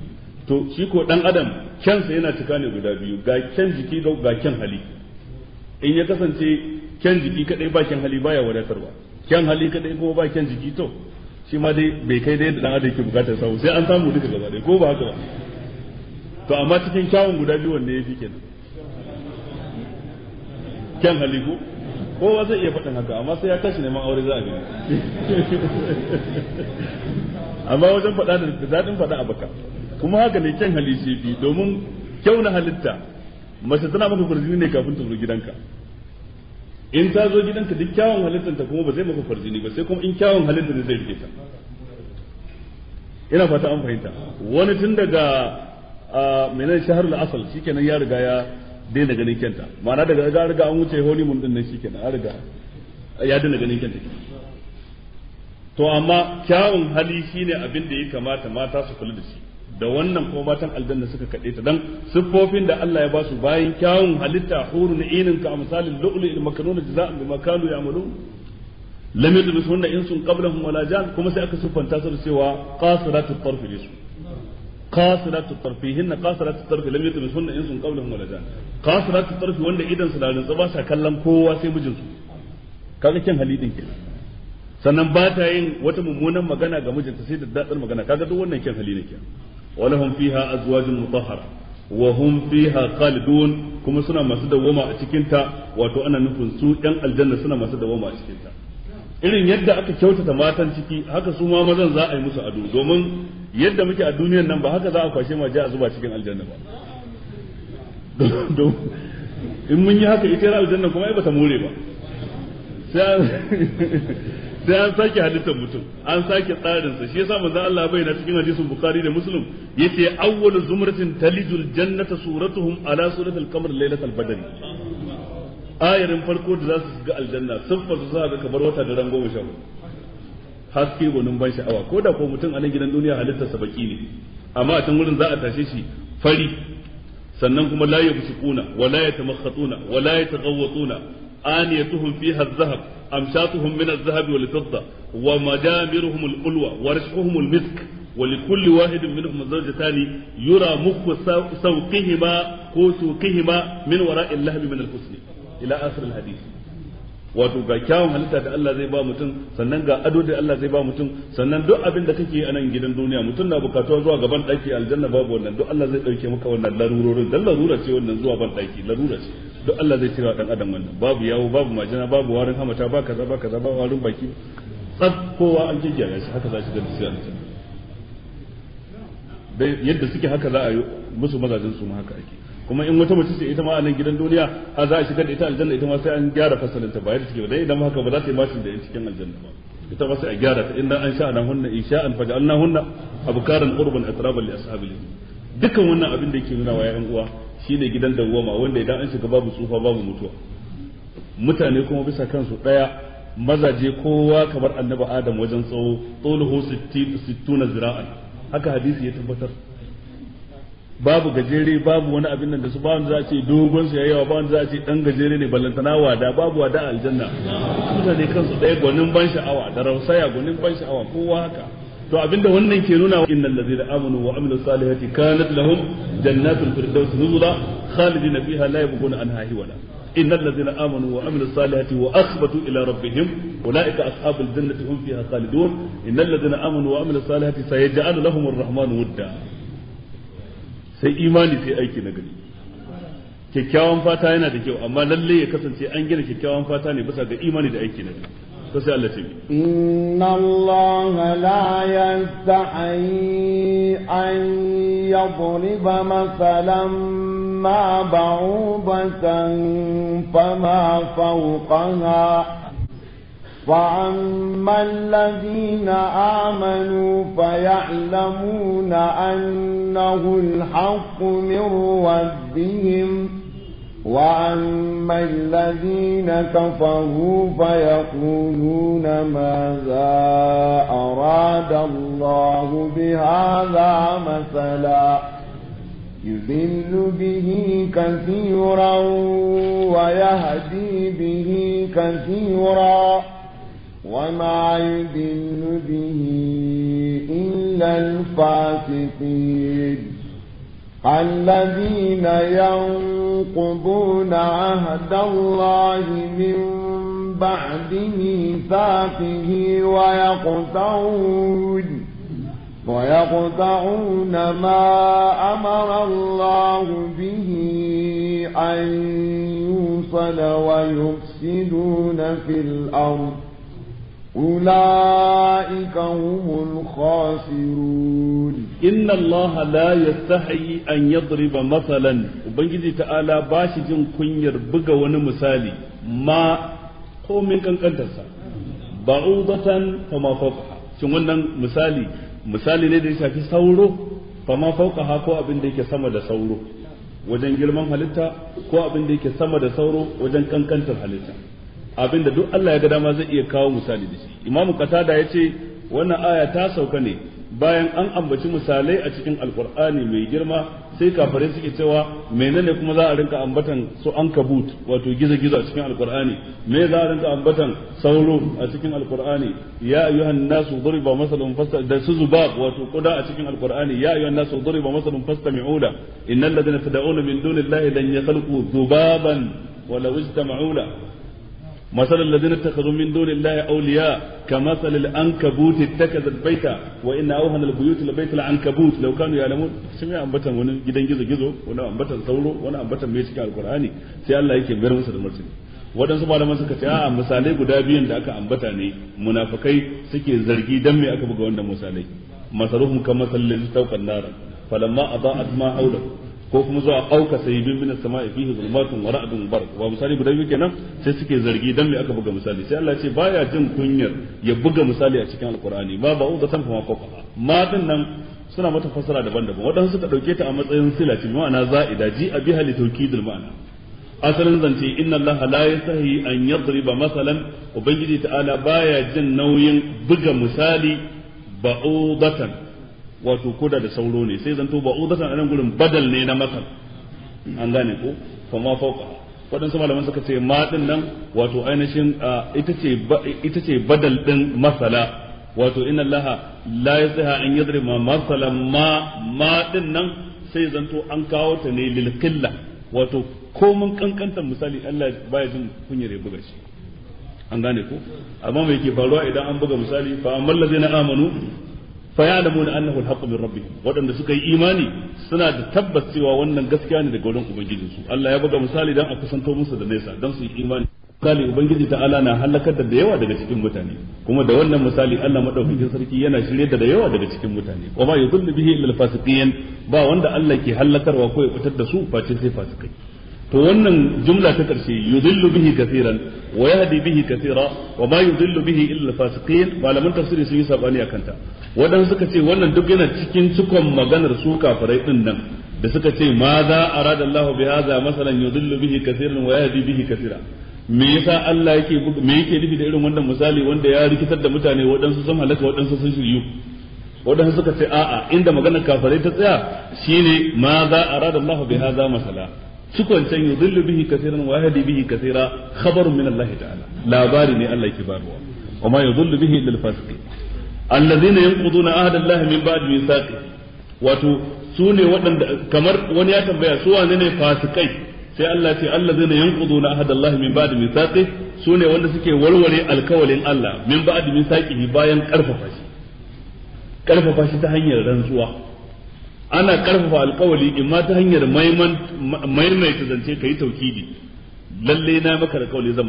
to shi ko dan adam kyansa yana cika ne guda biyu ga kyan jiki ga kyan hali in ya kasance kyan jiki kadai ba kyan hali baya wadatarwa kyan hali kadai kuma ba kyan jiki to shi ma dai bai kai dai da dan adam yake bukatar samu sai an samu duka gaba dai ko ba haka ba to amma cikin kyawun guda biyu wanne yafi kenan kyan hali ko kowa zai iya faɗin haka amma sai ya tashi neman aure za a gani amma wajen faɗa da daɗin faɗa a baka kuma haka ne kyan hali ce bi domin kyau na halitta mace tana maka farjini ne kafin ta zo gidanka in ta zo gidanka duk kyawun halittanta kuma ba zai maka farjini ba sai kuma in kyawun halitta ne zai rike ta ina fata an fahimta wani tun daga menene shahrul asal shikenan ya riga ya daina ganin kyanta ma'ana daga riga an wuce honeymoon din nan shikenan an riga ya daina ganin kyanta to amma kyawun hali shine abin da ya kamata mata su kula da shi da wannan kuma matan aljanna suka kade ta dan siffofin da Allah ya ba su bayan kyawun halitta hurun inin ka misalin lu'lu'il makanuna jaza'an bima kanu ya'malun lam yudbisuhunna insun qablahum wala jan kuma sai aka siffanta su da cewa qasiratut tarf lisu qasiratut tarfihinna qasiratut tarf lam yudbisuhunna insun qablahum wala jan qasiratut tarf wanda idan su da rantsa ba sa kallon kowa sai mijinsu kaga kyan halidin kenan sannan ba ta yin wata mummunan magana ga mijinta sai da dadar magana kaga duk wannan kyan hali ne kenan walahum fiha azwajun mutahhara wa hum fiha khalidun kuma suna masu dawoma a cikin ta wato ana nufin su ɗan aljanna suna masu dawoma a cikin ta irin yadda aka kyautata matan ciki haka su ma mazan za a yi musu ado domin yadda muke a duniyar nan ba haka za a kwashe maje a zuba cikin aljanna ba in mun yi haka ita aljanna kuma ai bata more ba sai an sake halittar mutum an sake tsarinsa shi yasa manzon Allah bai na cikin hadisin Bukhari da Muslim yace awwalu zumratin talijul jannata suratuhum ala suratil qamar laylatal badri ayarin farko da za su shiga aljanna siffar su za ga kamar wata da ran 10 haske gonin ban sha'awa ko da ko mutum a nan gidan duniya halittar sa baki ne amma a can wurin za a tashe shi fari sannan kuma la yabsukuna wala yatamakhatuna wala yataghawwatuna آنيتهم فيها الذهب أمشاتهم من الذهب والفضة ومجامرهم القلوة ورشحهم المسك ولكل واحد منهم زوجتان يرى مخ سوقهما وسوقهما من وراء اللهب من الحسن إلى آخر الحديث wato ga kyawun halitta da Allah zai ba mutum sannan ga ado da Allah zai ba mutum sannan duk abin da kake a nan gidan duniya mutum na bukatuwa zuwa gaban daki aljanna babu wannan duk Allah zai dauke maka wannan larurorin dan larura ce wannan zuwa ban daki larura ce duk Allah zai cire wa dan adam wannan babu yawo babu majina babu warin hamata ba kaza ba kaza ba warin baki tsaf kowa an jijjaya shi haka za shi ga dukiyar aljanna dai yadda suke haka za a yi musu mazajin su ma haka ake kuma in wata mace ce ita ma a nan gidan duniya a za a shigar da ita aljanna ita ma sai an gyara fasalin ta bayar take ba dai idan haka ba za ta yi mashin da cikin aljanna ba ita ma sai a gyara ta inna an sha'ana hunna insha'an faj'alna hunna abkaran urban atraban li ashabil dukan wannan abin da yake nuna wa ƴan uwa shine gidan dawwama wanda idan an shiga babu tsufa babu mutuwa mutane kuma bisa kansu daya mazaje kowa kamar annabi adam wajen tsawo tsawluhu 60 zira'an haka hadisi ya tabbatar babu gajere babu wani abin nan da su ba wanda za a ce dogon su yayi yawa ba wanda za a ce dan gajere ne ballantana wada babu wada a aljanna mutane kansu ɗaya gwanin ban sha'awa da rausaya gwanin ban sha'awa kowa haka to abinda wannan ke nuna innal ladzina amanu wa amilus salihati kanat lahum jannatul firdaus nuzula khalidina fiha la yabghuna anha hiwala innal ladzina amanu wa amilus salihati wa akhbatu ila rabbihim ulaika ashabul jannati hum fiha khalidun innal ladzina amanu wa amilus salihati sayaj'alu lahum arrahmanu wudda sai imani sai aiki na gari kyakkyawan fata yana da kyau amma lalle ya kasance an gina kyakkyawan fata ne bisa ga imani da aiki na gari to sai Allah ce inna Allah la yastahi an yadriba masalan ma ba'ubatan fama fawqaha فأما الذين آمنوا فيعلمون أنه الحق من ربهم وأما الذين كفروا فيقولون ماذا أراد الله بهذا مثلا يضل به كثيرا ويهدي به كثيرا وما يضل به إلا الفاسقين الذين ينقضون عهد الله من بعد ميثاقه ويقطعون ما أمر الله به أن يوصل ويفسدون في الأرض أولئك هم الخاسرون إن الله لا يستحي أن يضرب مثلا وبنجي تعالى باشي كنير بغا ونمثالي ما هو من كنكنتسا بعوضة فما فوقها شو wannan misali ne da ya shafi sauro fama fawqaha ko abin da yake sama da sauro wajen girman halitta ko abin da yake sama da sauro wajen kankantar halitta, abin da duk Allah ya ga dama zai iya kawo misali da shi. Imamu Qatada yace wannan aya ta sauka ne bayan an ambaci misalai a cikin alkur'ani mai girma, sai kafirai suke cewa menene kuma za a rinka ambatan su ankabut wato gizo-gizo a cikin alkur'ani, me za a rinka ambatan sauro a cikin alkur'ani, ya ayyuhan nasu duriba masalun fasta da su zubab wato kuda a cikin alkur'ani, ya ayyuhan nasu duriba masalun fastami'u la innal ladina tad'una min dunillahi lan yakhluqu dhubaban walau ijtama'u la مثل الذين اتخذوا من دون الله أولياء كمثل العنكبوت اتخذت بيتا وإن أوهن البيوت لبيت العنكبوت لو كانوا يعلمون. سمع أنبتا wani gidan gizo wani ambatan sauro wani ambatan mai cikin alkur'ani sai Allah yake bayar musu da martani. Waɗansu malaman suka ce a'a misalai guda biyun da aka ambata ne munafikai suke zargi dan me aka buga wannan misalai. Masaruhum kamathal tawqan nar falamma adaa'at ma hawlahu ko kuma zuwa auka sayyidun min as-sama'i fihi zulmatun wa ra'dun barq wa misali guda biyu kenan sai suke zargi dan me aka buga misali sai Allah ya ce baya jin kunyar ya buga misali a cikin alqur'ani ba ba'udatan fa ma fawqa ma din nan suna mata fassara daban-daban wadansu suka dauke ta a matsayin silati ma'ana za'ida ji abi hali tawkidul ma'ana asalin zance inna Allah la yasahi an yadriba masalan ubangiji ta'ala baya jin nauyin buga misali ba'udatan wato koda da sauro ne sai zanto ba udatan anan gurin badal ne na masal an gane ko kuma fauka wadansu malaman suka ce ma din nan wato ainihin ita ce badal din masala wato inna allaha la yasaha an yadriba masalan ma din nan sai zanto an kawo ta ne lil qilla wato komun kankantar misali Allah baya jin kunyar ya buga shi an gane ko amma me yake faruwa idan an buga misali fa amman ladina amanu fayalamuna annahu alhaqqu min rabbihim wadanda suka yi imani suna da tabbas cewa wannan gaskiya ne daga wurin ubangijin su Allah ya buga misali dan a kusanto musu da nesa dan su yi imani misali ubangiji ta'ala na halakar da yawa daga cikin mutane kuma da wannan misali Allah madaukakin sarki yana shirye da yawa daga cikin mutane wa ma yudhillu bihi illa alfasiqin ba wanda Allah ke halakarwa ko ya fitar da su face sai fasikai to wannan jumla ta karshe yudhillu bihi kaseeran wa yahdi bihi kaseera wa ma yudhillu bihi illa fasiqin malaman tafsiri sun yi sabani akan ta wadan suka ce wannan duk yana cikin cikon maganar su kafirai din nan da suka ce ma za arada Allah bi hadha masalan yudhillu bihi kaseeran wa yahdi bihi kaseera me yasa Allah yake nufi da irin wannan misali wanda ya rikitar da mutane wadansu sun halaka wadansu sun shiryu wadansu suka ce a'a inda maganar kafirai ta tsaya shine ma za arada Allah bi hadha masala cikon can yudhillu bihi kaseeran wa yahdi bihi kaseera khabarun min Allah ta'ala labari ne Allah yake barwa wa ma yudhillu bihi illa al-fasiqin alladhina yanquduna ahda Allah min ba'di mithaqi wato sune waɗanda kamar wani ya tambaya su wane ne fasikai sai Allah ce alladhina yanquduna ahda Allah min ba'di mithaqi sune wanda suke warware alkawalin Allah min ba'di mithaqihi bayan karfafa shi ta hanyar rantsuwa ana karfafa alkawali imma ta hanyar maimaita zance kai taukidi lalle na maka alkawali zan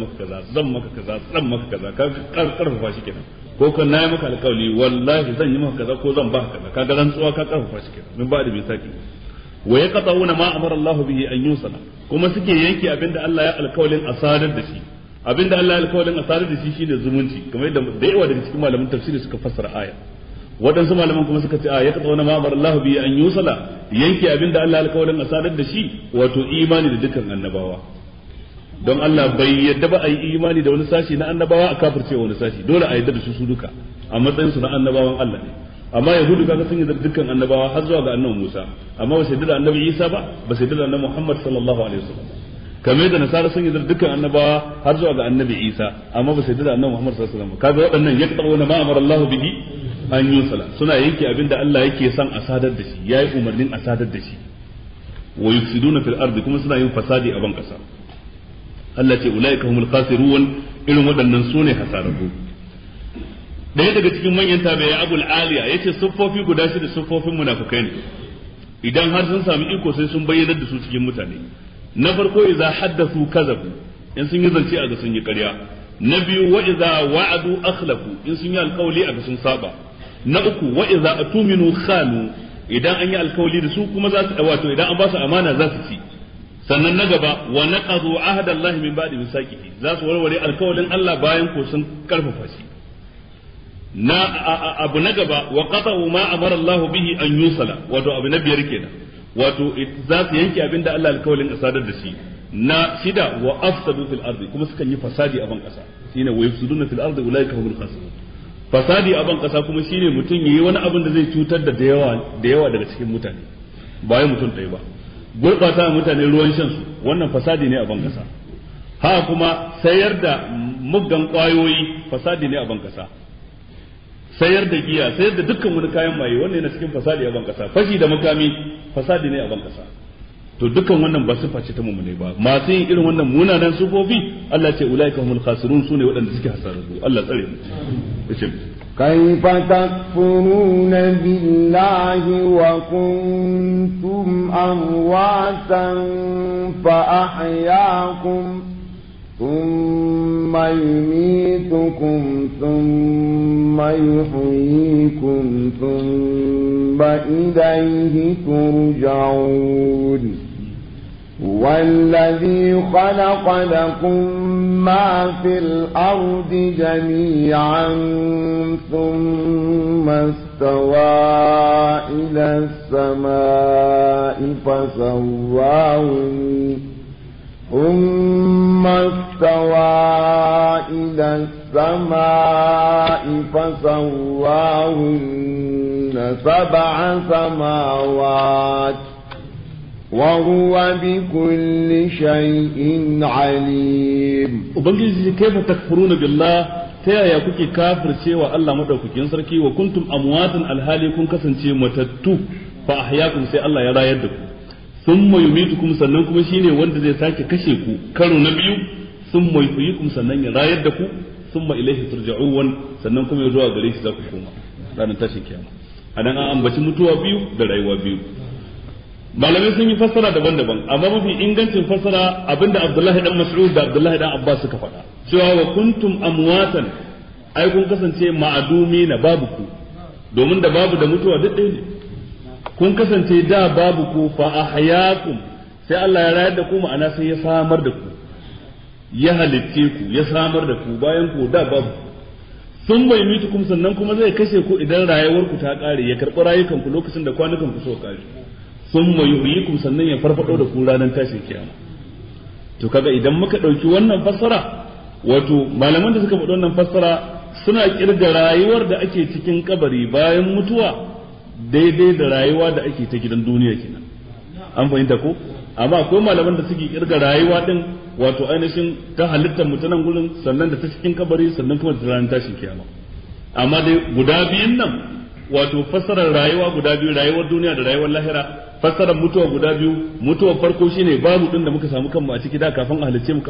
maka kaza ka karfafa shi kenan ko kan na maka alkawali wallahi zan yi maka kaza ko zan baka kaza kaga rantsuwa ka karfafa shi kenan min ba'di misaki wa yaqta'una ma amara Allah bihi an yusala kuma suke yanke abinda Allah ya alkawalin asadar da shi abinda Allah ya alkawalin asadar da shi shine zumunci kamar yadda da yawa daga cikin malaman tafsiri suka fassara aya waɗansu malaman kuma suka ce a ya katsa wani ma'amar Allah biyu an yusala yanke abin da Allah alƙawarin a sadar da shi wato imani da dukkan annabawa don Allah bai yadda ba a yi imani da wani sashi na annabawa a kafirce wani sashi dole a yadda da su duka a matsayin su na annabawan Allah ne amma yahudu kaga sun yadda dukkan annabawa har zuwa ga annabi Musa amma ba su yadda da annabi Isa ba su yadda da annabi Muhammad sallallahu alaihi wasallam kamar da nasara sun yadda dukkan annabawa har zuwa ga annabi Isa amma ba su yadda da annabi Muhammad sallallahu alaihi wasallam kaga waɗannan yaqta'una ma amara Allah bihi an yusala suna yanke abinda Allah yake son a sadar da shi yayi umarnin a sadar da shi wa yufsiduna fil ardi kuma suna yin fasadi a ban kasa Allah ce ulaika humul khasirun irin waɗannan sune hasararru daya daga cikin manyan tabi'ai Abul Aliya yace siffofi guda shida siffofin munafikai ne idan har sun sami iko sai sun bayyana da su cikin mutane na farko idza haddathu kazabu in sun yi zance a ga sun yi ƙarya na biyu wa idza wa'adu akhlafu in sun yi alƙawli a ga sun saba na uku wa idza atuminu khanu idan an yi alkawali da su kuma za su wato idan an ba su amana za su ci sannan na gaba wa naqadu ahda Allah min ba'di misaqihi za su warware alkawalin Allah bayan ko sun karfafa shi na abu na gaba wa qata'u ma amara Allah bihi an yusala wato abu na biyar kenan wato za su yanke abin da Allah alkawalin asadar da shi na shida wa afsadu fil ardi kuma sukan yi fasadi a ban kasa shine wa yufsiduna fil ardi ulaika humul khasirun fasadi a ban kasa kuma shine mutum yayi wani abin da zai cutar da yawa daga cikin mutane ba wai mutum ɗaya ba gurbata mutane ruwan shan su wannan fasadi ne a ban kasa ha kuma sayar da muggan kwayoyi fasadi ne a ban kasa sayar da giya sayar da dukkan wani kayan maye wannan yana cikin fasadi a ban kasa fashi da makami fasadi ne a ban kasa to dukkan wannan ba sifa ce ta mummune ba masu yin irin wannan munanan sufofi Allah ce ulaika humul khasirun sune waɗanda suke hasararru Allah tsare mu كيف تكفرون بالله وكنتم أمواتا فأحياكم ثم يميتكم ثم يحييكم ثم إليه ترجعون والذي خلق لكم ما في الأرض جميعا ثم استوى إلى السماء فسواهن سبع سماوات وهو بكل شيء عليم ubangiji kaifa takfuruna billah ta yaya kuke kafircewa Allah madaukakin sarki wa kuntum amwatan alhali kun kasance matattu fa ahyaakum sai Allah ya rayar da ku thumma yumitukum sannan kuma shine wanda zai sake kashe ku karo na biyu thumma yuhyikum sannan ya rayar da ku thumma ilayhi turja'un sannan kuma ya zuwa gare shi za ku koma ranar tashin kiyama anan an ambaci mutuwa biyu da rayuwa biyu malamai sun yi fassara daban-daban amma mafi ingancin fassara abinda Abdullahi dan Mas'ud da Abdullahi dan Abbas suka faɗa cewa wa kuntum amwatan ai kun kasance ma'adumi na babu ku domin da babu da mutuwa duk ɗaya ne kun kasance da babu ku fa ahyaakum sai Allah ya rayar da ku ma'ana sai ya samar da ku ya halitte ku ya samar da ku bayan ku da babu sun bai mitukum sannan kuma zai kashe ku idan rayuwar ku ta kare ya karɓi rayukan ku lokacin da kwanukan ku so kare sun mai yuhyikum sannan ya farfado da ku ranar tashin kiyama to kaga idan muka dauki wannan fassara wato malaman da suka faɗi wannan fassara suna kirga rayuwar da ake cikin kabari bayan mutuwa daidai da rayuwa da ake ta gidan duniya kenan an fahimta ko amma akwai malaman da suke kirga rayuwa din wato ainihin ta halittar mutanen gurin sannan da ta cikin kabari sannan kuma da ranar tashin kiyama amma dai guda biyun nan wato fassarar rayuwa guda biyu rayuwar duniya da rayuwar lahira fassarar mutuwa guda biyu mutuwar farko shine babu din da muka samu kanmu a ciki da kafin a halicce mu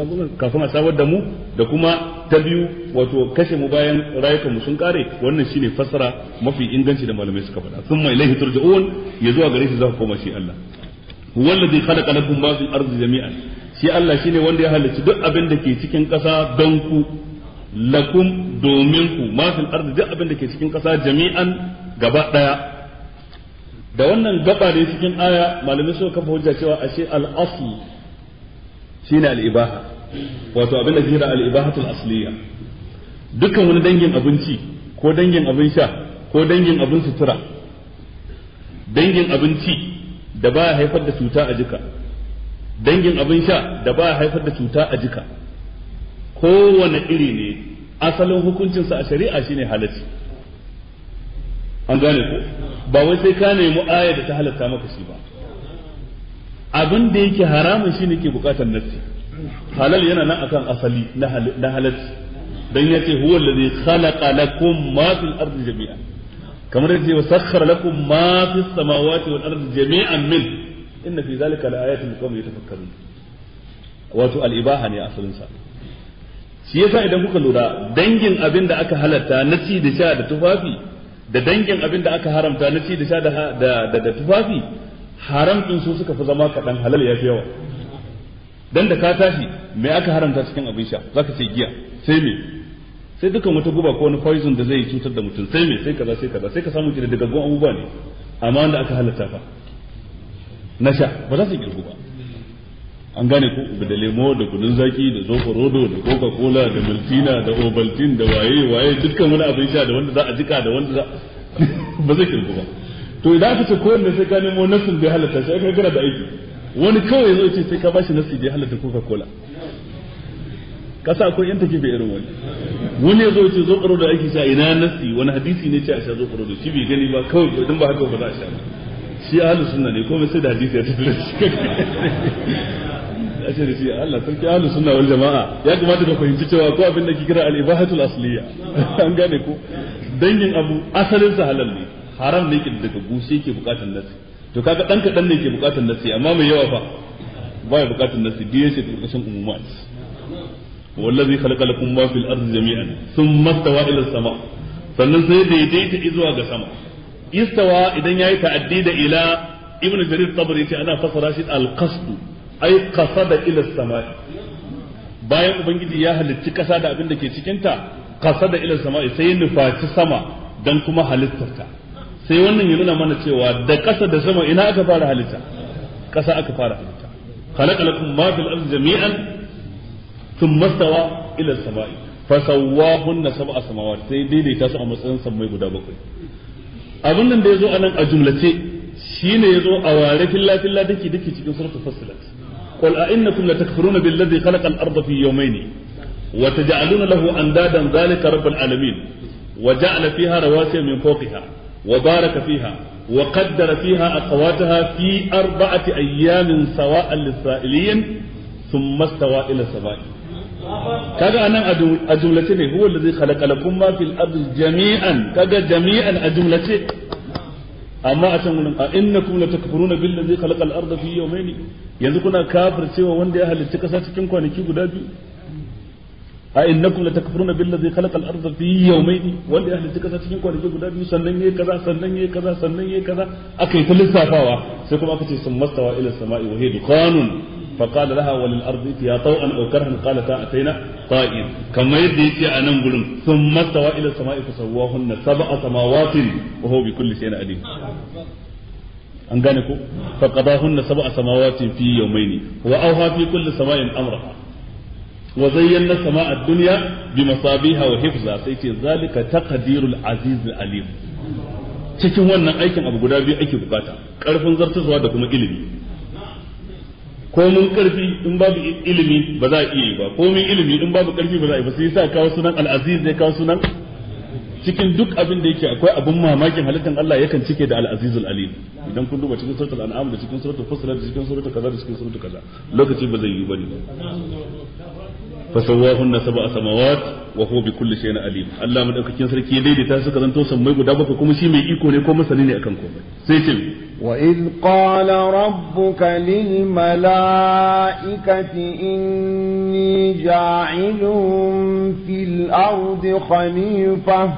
kafin a samar da mu da kuma ta biyu wato kashe mu bayan rayukan mu sun kare wannan shine fassara mafi inganci da malamai suka faɗa thumma ilaihi turja'un ya zuwa gare shi za ku koma shi Allah wallazi khalaqa lakum ma fil ardi jami'an shi Allah shine wanda ya halicci duk abin da ke cikin ƙasa don ku lakum domin ku ma fil ardi duk abin da ke cikin ƙasa jami'an gaba daya da wannan gaba da cikin aya malamai suka kafa hujja cewa ashe al-asl shine al-ibaha wato abin da kira al-ibahatul asliya dukkan wani dangin abinci ko dangin abin sha ko dangin abin sutura dangin abinci da baya haifar da cuta a jika dangin abin sha da baya haifar da cuta a jika kowane iri ne asalin hukuncinsa a shari'a shine halacci an gane ko ba wai sai ka nemi aya da ta halatta maka shi ba abin da yake haramun shine ke bukatar nassi halal yana nan akan asali na halacci dan yace huwa allazi khalaqa lakum ma fil ardi jami'an kamar yace wa sakhkhara lakum ma fis samawati wal ardi jami'an min inna fi zalika laayatin liqaumin yatafakkarun wato al-ibaha ne asalin sa shi yasa idan kuka lura dangin abin da aka halatta na ci da sha da tufafi da dangin abin da aka haramta na ci da sha da tufafi haram din su suka fi zama kaɗan halal ya fi yawa dan da ka tashi me aka haramta cikin abin sha zaka ce giya sai me sai dukan wata guba ko wani poison da zai cutar da mutum sai me sai kaza sai ka samu ki da dagaggun abubuwa ne amma wanda aka halatta fa na sha ba za su girgu ba an gane ko da lemo da kunun zaki da zoforodo da coca cola da maltina da ovaltine da waye dukkan wani abin sha da wanda za a jika da wanda za ba zai kirku ba to idan aka ce kowanne sai ka nemo nasin da halatta sai ka gara da aiki wani kawai zai ce sai ka bashi nasi da halatta coca cola kasa akwai yan take bai irin wani ya zo ce zo karo da aiki sha ina nasi wani hadisi ne ce a sha zo karo da shi bai gani ba kawai idan ba haka ba za a sha shi ahlus sunna ne komai sai da hadisi ya tafi da shi a ce da shi Allah sarki ahlus sunna wal jama'a ya kamata ka fahimci cewa ko abin da ke kira al-ibahatul asliya an gane ko dangin abu asalin sa halal ne haram ne ke daga gushe ke bukatar nasi to kaga dan kadan ne ke bukatar nasi amma mai yawa fa baya bukatar nasi diye ce karkashin umumat wallazi khalaqa lakum ma fil ardi jami'an thumma stawa ila as-sama sannan sai daidaita zuwa ga sama istawa idan yayi ta'addi da ila ibnu jarir tabari ce ana fasara shi al-qasd ay qasada ila as-sama bayan ubangiji ya halicci kasa da abin da ke cikin ta qasada ila as-sama sai nufaci sama dan kuma halittarta sai wannan ya nuna mana cewa da kasa da sama ina aka fara halitta kasa aka fara halitta khalaqa lakum ma fil ardi jami'an thumma stawa ila as-sama'i fasawwahunna sab'a samawat sai daidaita su a matsayin sammai guda bakwai abin nan da yazo anan a jumlace shine yazo a ware filla dake cikin suratul fussilat qul a innakum latakfuruna billadhi khalaqa al-ardha fi yawmayn wa taj'aluna lahu andadan dhalika rabbul alamin wa ja'ala fiha rawasiya min fawqiha wa baraka fiha wa qaddara fiha aqwataha fi arba'ati ayyamin sawa'an lis-sa'ilin thumma istawa ila as-sama'i kaga anan a jumlace ne huwa allazi khalaqa lakum ma fil ardi jami'an kaga jami'an a jumlace amma a can gurin a innakum latakfuruna billazi khalaqa al-arda fi yawmayn yanzu kuna kafircewa wanda ya halicci kasa cikin kwanaki guda biyu a innakum latakfuruna billazi khalaqa al-arda fi yawmayn wanda ya halicci kasa cikin kwanaki guda biyu sannan yayi kaza sannan yayi kaza sannan yayi kaza akai ta lissafawa sai kuma aka ce sun mastawa ila samai wa hiya dukanun فقال لها وللأرض ائتيا طوعا أو كرها قالتا أتينا طائعين كما يدي أنا نقول ثم استوى إلى السماء فسواهن سبع سماوات وهو بكل شيء عليم an gane ko faqadahunna sab'a samawatin fi yawmayn wa awha fi kulli sama'in amraha wa zayyana sama'a ad-dunya bimasabiha wa hifza sai ce zalika taqdirul aziz alim cikin wannan aikin abu guda biyu ake bukata karfin zartaswa da kuma ilimi ko mun karfi in babu ilimi ba za a iya yi ba ko mun ilimi in babu karfi ba za a yi ba sai yasa kawo sunan al-aziz zai kawo sunan cikin duk abin da yake akwai abin mamakin halittar Allah yakan cike da al-azizul alim idan kun duba cikin suratul an'am da cikin suratul fussilat da cikin suratul kaza da cikin suratul kaza lokaci ba zai yi bane fasawwahunna sab'a samawat wa huwa bi kulli shay'in alim Allah madaukakin sarki ya daidaita suka zanto sammai guda bakwai kuma shi mai iko ne ko masani ne akan komai sai ce وإذ قال ربك للملائكة إني جاعل في الأرض خليفة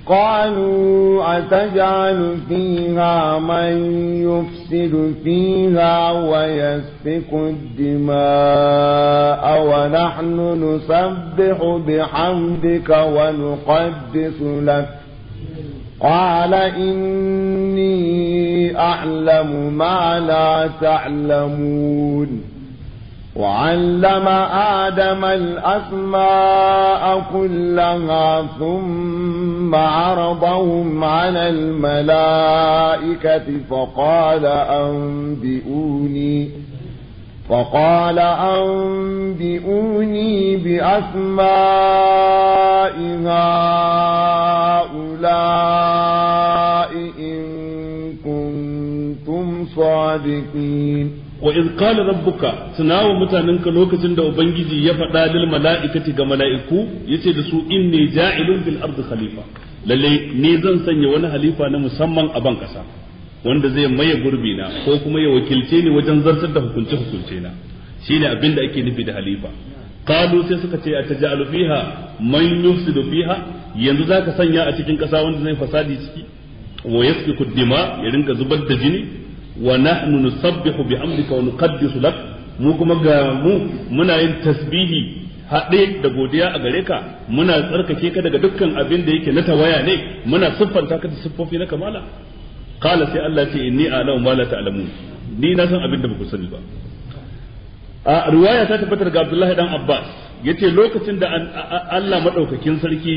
قالوا أتجعل فيها من يفسد فيها ويسفك الدماء ونحن نسبح بحمدك ونقدس لك قال إني أعلم ما لا تعلمون وعلم آدم الأسماء كلها ثم عرضهم على الملائكة فقال أنبئوني بأسماء هؤلاء إن كنتم صادقين وإذ قال ربك سناو متاننك لوكacin da ubangiji ya faɗa lil mala'ikati ga mala'iku yace da su inni ja'ilun fil ardi khalifa lalle ni zan sanya wani halifa na musamman a ban kasa wanda zai maye gurbi na ko kuma ya wakilce ni wajen zartar da hukunce na shine abin da ake nufi da halifa qalu sai suka ce atajalu fiha man yufsidu fiha yanzu zaka sanya a cikin kasa wanda zai fasadi ciki wa yasfiku dima ya rinka zubar da jini wa nahnu nusabbihu bihamdika wa nuqaddisu lak mu kuma ga muna yin tasbihi haɗe da godiya a gare ka muna tsarkake ka daga dukkan abin da yake na tawaya ne muna siffanta ka da siffofi na kamala qala sai Allah ce inni a'lamu ma la ta'lamun ni na san abin da baku sani ba a riwaya ta tabbatar ga Abdullahi dan Abbas yace lokacin da Allah madaukakin sarki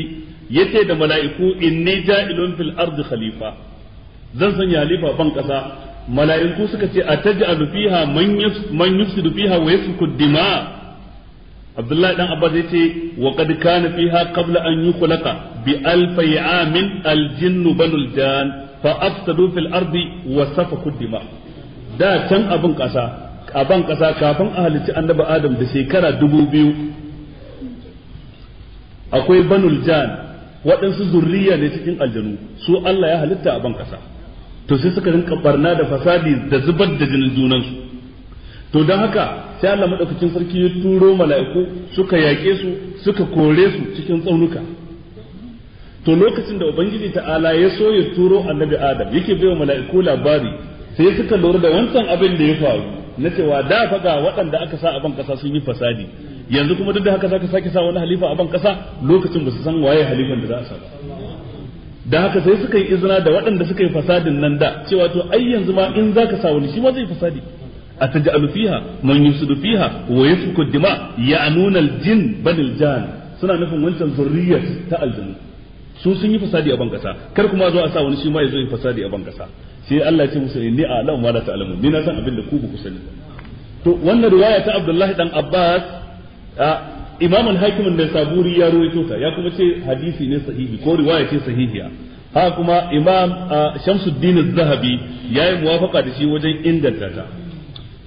yace da mala'iku inni ja'ilun fil ardi khalifa zan sanya halifa ban kasa mala'iku suka ce ataj'alu fiha man yufsidu fiha wa yasfiku dima Abdullahi dan Abbas yace wa qad kana fiha qabla an yukhlaqa bi alfi amin al-jinnu banul jan fa afsadu fil ardi wa safaku dima da can abin kasa kafin a halicci annabi Adam da shekara 2000 akwai banul jan waɗansu zurriya ne cikin aljanu su Allah ya halitta a ban kasa to sai suka rinka barna da fasadi da zubar da jinin junansu to don haka sai Allah madaukakin sarki ya turo mala'iku suka yaƙe su suka kore su cikin tsaunuka to lokacin da ubangiji ta'ala ya so ya turo annabi Adam yake baiwa mala'iku labari sai suka lura da wancan abin da ya faru na cewa da fa ga waɗanda aka sa a ban kasa sun yi fasadi yanzu kuma duk da haka zaka sake sa wani halifa a ban kasa lokacin ba su san waye halifan da za a sa ba da haka sai suka yi izina da waɗanda suka yi fasadin nan da cewa to ai yanzu ma in zaka sa wani shi ma zai fasadi ataj'alu fiha man yufsidu fiha wa yasfiku dima ya'nuna al-jin banil jan suna nufin wancan zurriyar ta aljanna su sun yi fasadi a ban kasa kar kuma zo a sa wani shi ma ya zo yi fasadi a ban kasa sai Allah ya ce musu inni a'lamu ma la ta'lamun ni na san abin da ku ba ku sani to wannan riwaya ta Abdullahi dan Abbas Imam al-Hakim an-Nisaburi ya rawaito ta ya kuma ce hadisi ne sahihi ko riwaya ce sahihiya ha kuma Imam Shamsuddin az-Zahabi yayi muwafaqa da shi wajen inganta ta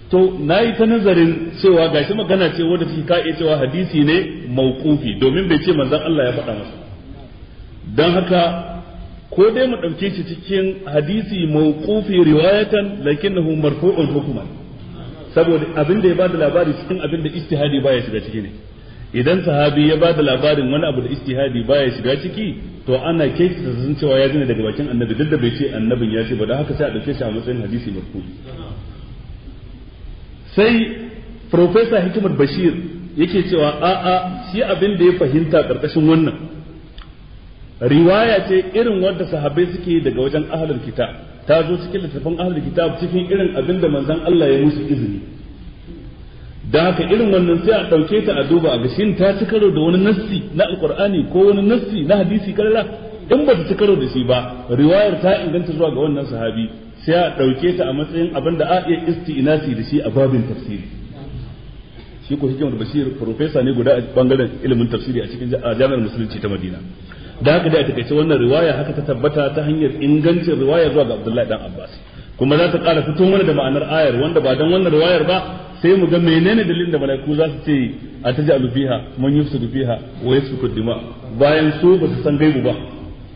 to nayi ta nazarin cewa gashi magana ce wanda take ka iya cewa hadisi ne mauqufi domin bai ce manzon Allah ya faɗa masa dan haka ko dai mu dauke shi cikin hadisi mauqufi riwayatan lakinnahu marfu'un hukman saboda abin da ya bada labari cikin abin da ijtihadi baya shiga ciki ne idan sahabi ya bada labarin wani abu da ijtihadi baya shiga ciki to ana keke da sun cewa ya jina daga bakin annabi duk da bai ce annabin ya ce ba dan haka sai a dauke shi a matsayin hadisi marfu'i sai professor Hikmat Bashir yake cewa a'a shi abin da ya fahimta karkashin wannan riwaya ce irin wanda sahabbai suke daga wajen ahlul kitab ta zo cikin littafin ahlul kitab cikin irin abin da manzon Allah ya musu izini da haka irin wannan sai a dauke ta a duba a gashin ta ci karo da wani nassi na alqur'ani ko wani nassi na hadisi karara in ba ta ci karo da shi ba riwayar ta inganta zuwa ga wannan sahabi sai a dauke ta a matsayin abin da a iya isti'nasi da shi a babin tafsiri shi ko Hikmat Bashir professor ne guda a bangaren ilimin tafsiri a cikin jami'ar musulunci ta Madina da haka dai a takaice wannan riwaya haka ta tabbata ta hanyar ingancin riwaya zuwa ga Abdullahi dan Abbas kuma za ta ƙara fito mana da ma'anar ayar wanda ba dan wannan riwayar ba sai mu ga menene dalilin da malaiku za su ce atajalu fiha man yufsidu fiha wa yasfiku dima bayan su ba su san gaibu ba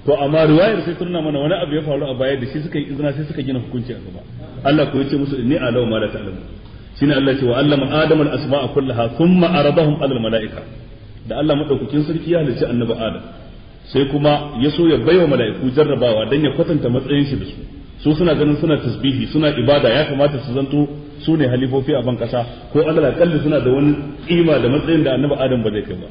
to amma riwayar sai tuna mana wani abu ya faru a baya da shi suka yi izina sai suka gina hukunci a gaba Allah ko yace musu inni a'lamu ma la ta'lamu shine Allah ce wa allama adama al-asma'a kullaha thumma aradahum 'ala al-mala'ika da Allah madaukakin sarki ya halicci annabi Adam sai kuma ya so ya baiwa mala'iku jarrabawa dan ya kwatanta matsayin shi da su suna ganin suna tasbihi suna ibada ya kamata su zanto su ne halifofi a ban kasa ko Allah kalli suna da wani kima da matsayin da annabi Adam ba zai kai ba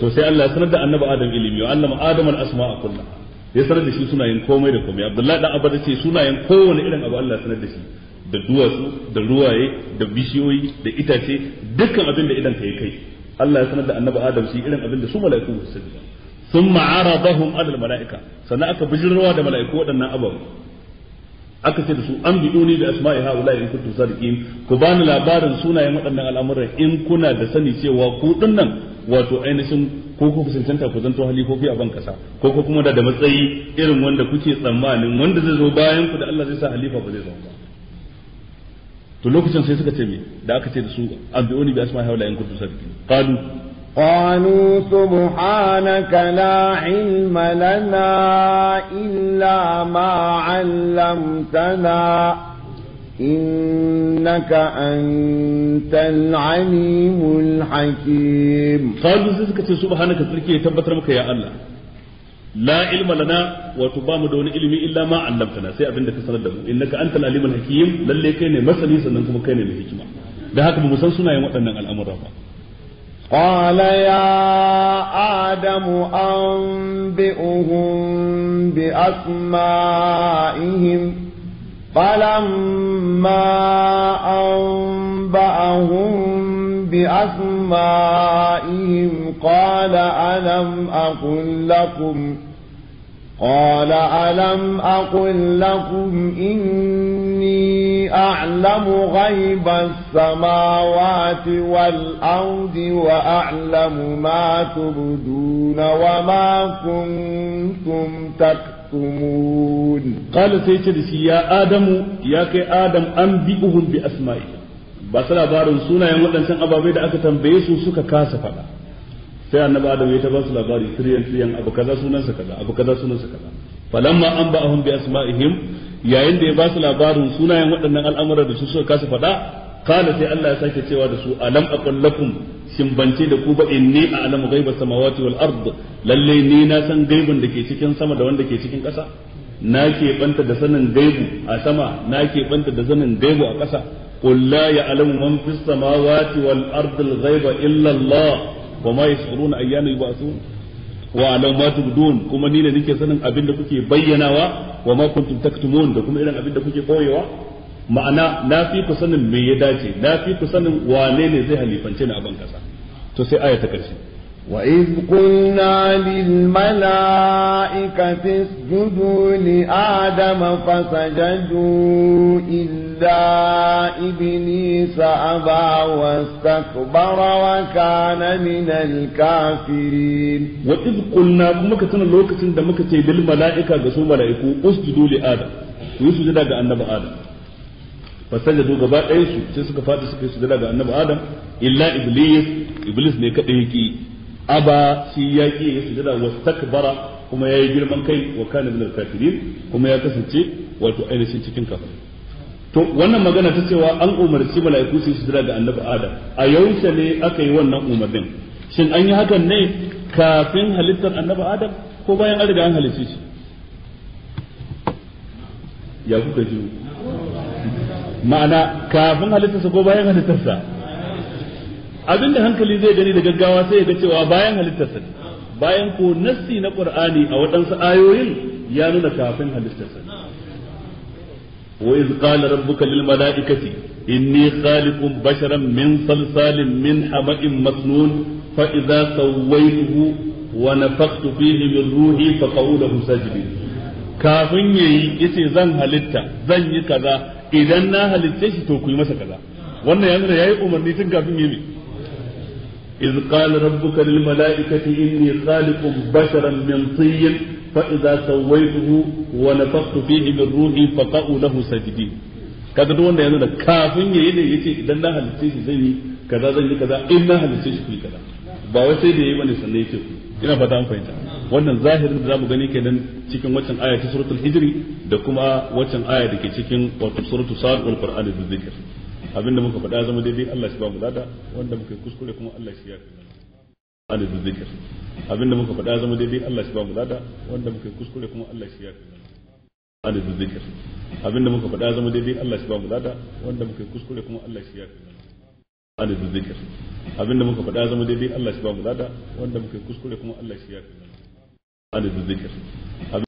to sai Allah ya sanar da annabi Adam ilimi wa allama Adam al-asma'a kullaha ya sanar da shi sunayen komai da komai Abdullahi dan Abba ce sunayen kowane irin abu Allah ya sanar da shi da duwatsu da ruwaye da bishiyoyi da itace dukkan abin da idan kai kai Allah ya sanar da annabi Adam shi irin abin da su mala'iku su sani ثم عرضهم على الملائكه sannan aka bijirwa da mala'iku waɗannan ababu aka ce da su an biduni da asma'i haula in kuntum sadiqin ku bani labarin sunayen waɗannan al'amuran in kuna da sani cewa ku dinnan wato ainihin ko ku kusantanta ku zanto halifofi a ban kasa ko kuma da matsayi irin wanda kuke tsammanin wanda zai zo bayan ku da Allah zai sa halifa ba zai zo ba to lokacin sai suka ce me da aka ce da su an biduni bi asma'i haula in kuntum sadiqin قالوا سبحانك لا علم لنا إلا ما علمتنا إنك أنت العليم الحكيم قالوا سبحانك تركي تبتر مك يا الله لا علم لنا وتبام دون علمي إلا ما علمتنا سي أبن دك سندم إنك أنت العليم الحكيم للي كيني مسلي سننكم كيني الحكمة ده هكذا بمسان سنة يوم الأمر رفع قال يا آدم أنبئهم بأسمائهم فلما أنبأهم بأسمائهم قال ألم أقل لكم إني أعلم غيب السماوات والأرض وأعلم ما تبدون وما كنتم تكتمون. قال سيدي يا آدم يا كي آدم أنبئهم بأسمائهم ba su labarin sunayen waɗancan ababai da aka tambaye su suka kasa faɗa sai annabi adam ya ta ba su labari tiriyan abu kaza sunansa kaza abu kaza sunansa kaza falamma anba'ahum bi asma'ihim yayin da ya ba su labarin sunayen waɗannan al'amuran da su suka kasa faɗa kana sai Allah ya sake cewa da su alam aqul lakum shin bance da ku ba inni a'lamu ghaiba samawati wal ard lalle ni na san gaibin da ke cikin sama da wanda ke cikin ƙasa na ke banta da sanin gaibu a sama na ke banta da sanin gaibu a ƙasa قل لا يعلم من في السماوات والأرض الغيب إلا الله وما يشعرون أيان يبعثون وأعلم ما تبدون كما نينا نيكي سنن أبين دكوكي بيناوا وما كنتم تكتمون دكما إلان أبين دكوكي قويوا ma'ana na fi ku sanin me ya dace na fi ku sanin wane ne zai halifance ni a ban kasa to sai aya ta karshe وإذ قلنا للملائكة اسجدوا لآدم فسجدوا إلا إبليس أبى واستكبر وكان من الكافرين. وإذ قلنا كما كتنا لوكة دمك للملائكة قسوا ملائكة اسجدوا لآدم ويسجد على النبي آدم fasajadu gaba ɗayan su sai suka faɗi suka yi sujada ga annabi Adam illa iblis ne kadai yake aba shi yaki ya sujada wastakbara kuma yayi girman kai wa kana minal kafirin kuma ya kasance wato ainihin cikin kafirai to wannan magana ta cewa an umarci mala'iku su sujada ga annabi Adam a yaushe ne aka yi wannan umarnin shin an yi hakan ne kafin halittar annabi Adam ko bayan an riga an halicce shi ya kuka ji ma'ana kafin halittarsa ko bayan halittarsa abinda hankali zai gani da gaggawa sai ya ga cewa bayan halittarsa ne bayan ko nassi na Qur'ani a waɗansu ayoyin ya nuna kafin halittarsa ne wa iz qala rabbuka lil mala'ikati inni khaliqun basharan min salsalin min hama'in masnun fa idza sawaytuhu wa nafakhtu fihi min ruhi fa qawluhu sajidin kafin yayi yace zan halitta zan yi kaza idan na halitta shi to ku yi masa kaza wannan ya nuna yayi umarni tun kafin yi iz qala rabbuka lil mala'ikati inni khaliqun basharan min tin fa idza sawaytuhu wa nafakhtu fihi min ruhi fa qa'u lahu sajidin kaga duk wanda ya nuna kafin yayi ne yace idan na halitta shi zan yi kaza zan yi kaza in na halitta shi ku yi kaza ba wai sai da yayi bane sannan yace ku ina fata an fahimta wannan zahirin da zamu gani kenan cikin waccan aya ta suratul hijri da kuma waccan aya da ke cikin wato suratul sad wal qur'an da zikr abinda muka faɗa zama daidai Allah shi ba mu lada wanda muka kuskure kuma Allah shi ya fi mana da zikr abinda muka faɗa zama daidai Allah shi ba mu lada wanda muka kuskure kuma Allah shi ya fi mana da zikr abinda muka faɗa zama daidai Allah shi ba mu lada wanda muka kuskure kuma Allah shi ya fi mana da zikr abinda muka faɗa zama daidai Allah shi ba mu lada wanda muka kuskure kuma Allah shi ya fi mana da zikr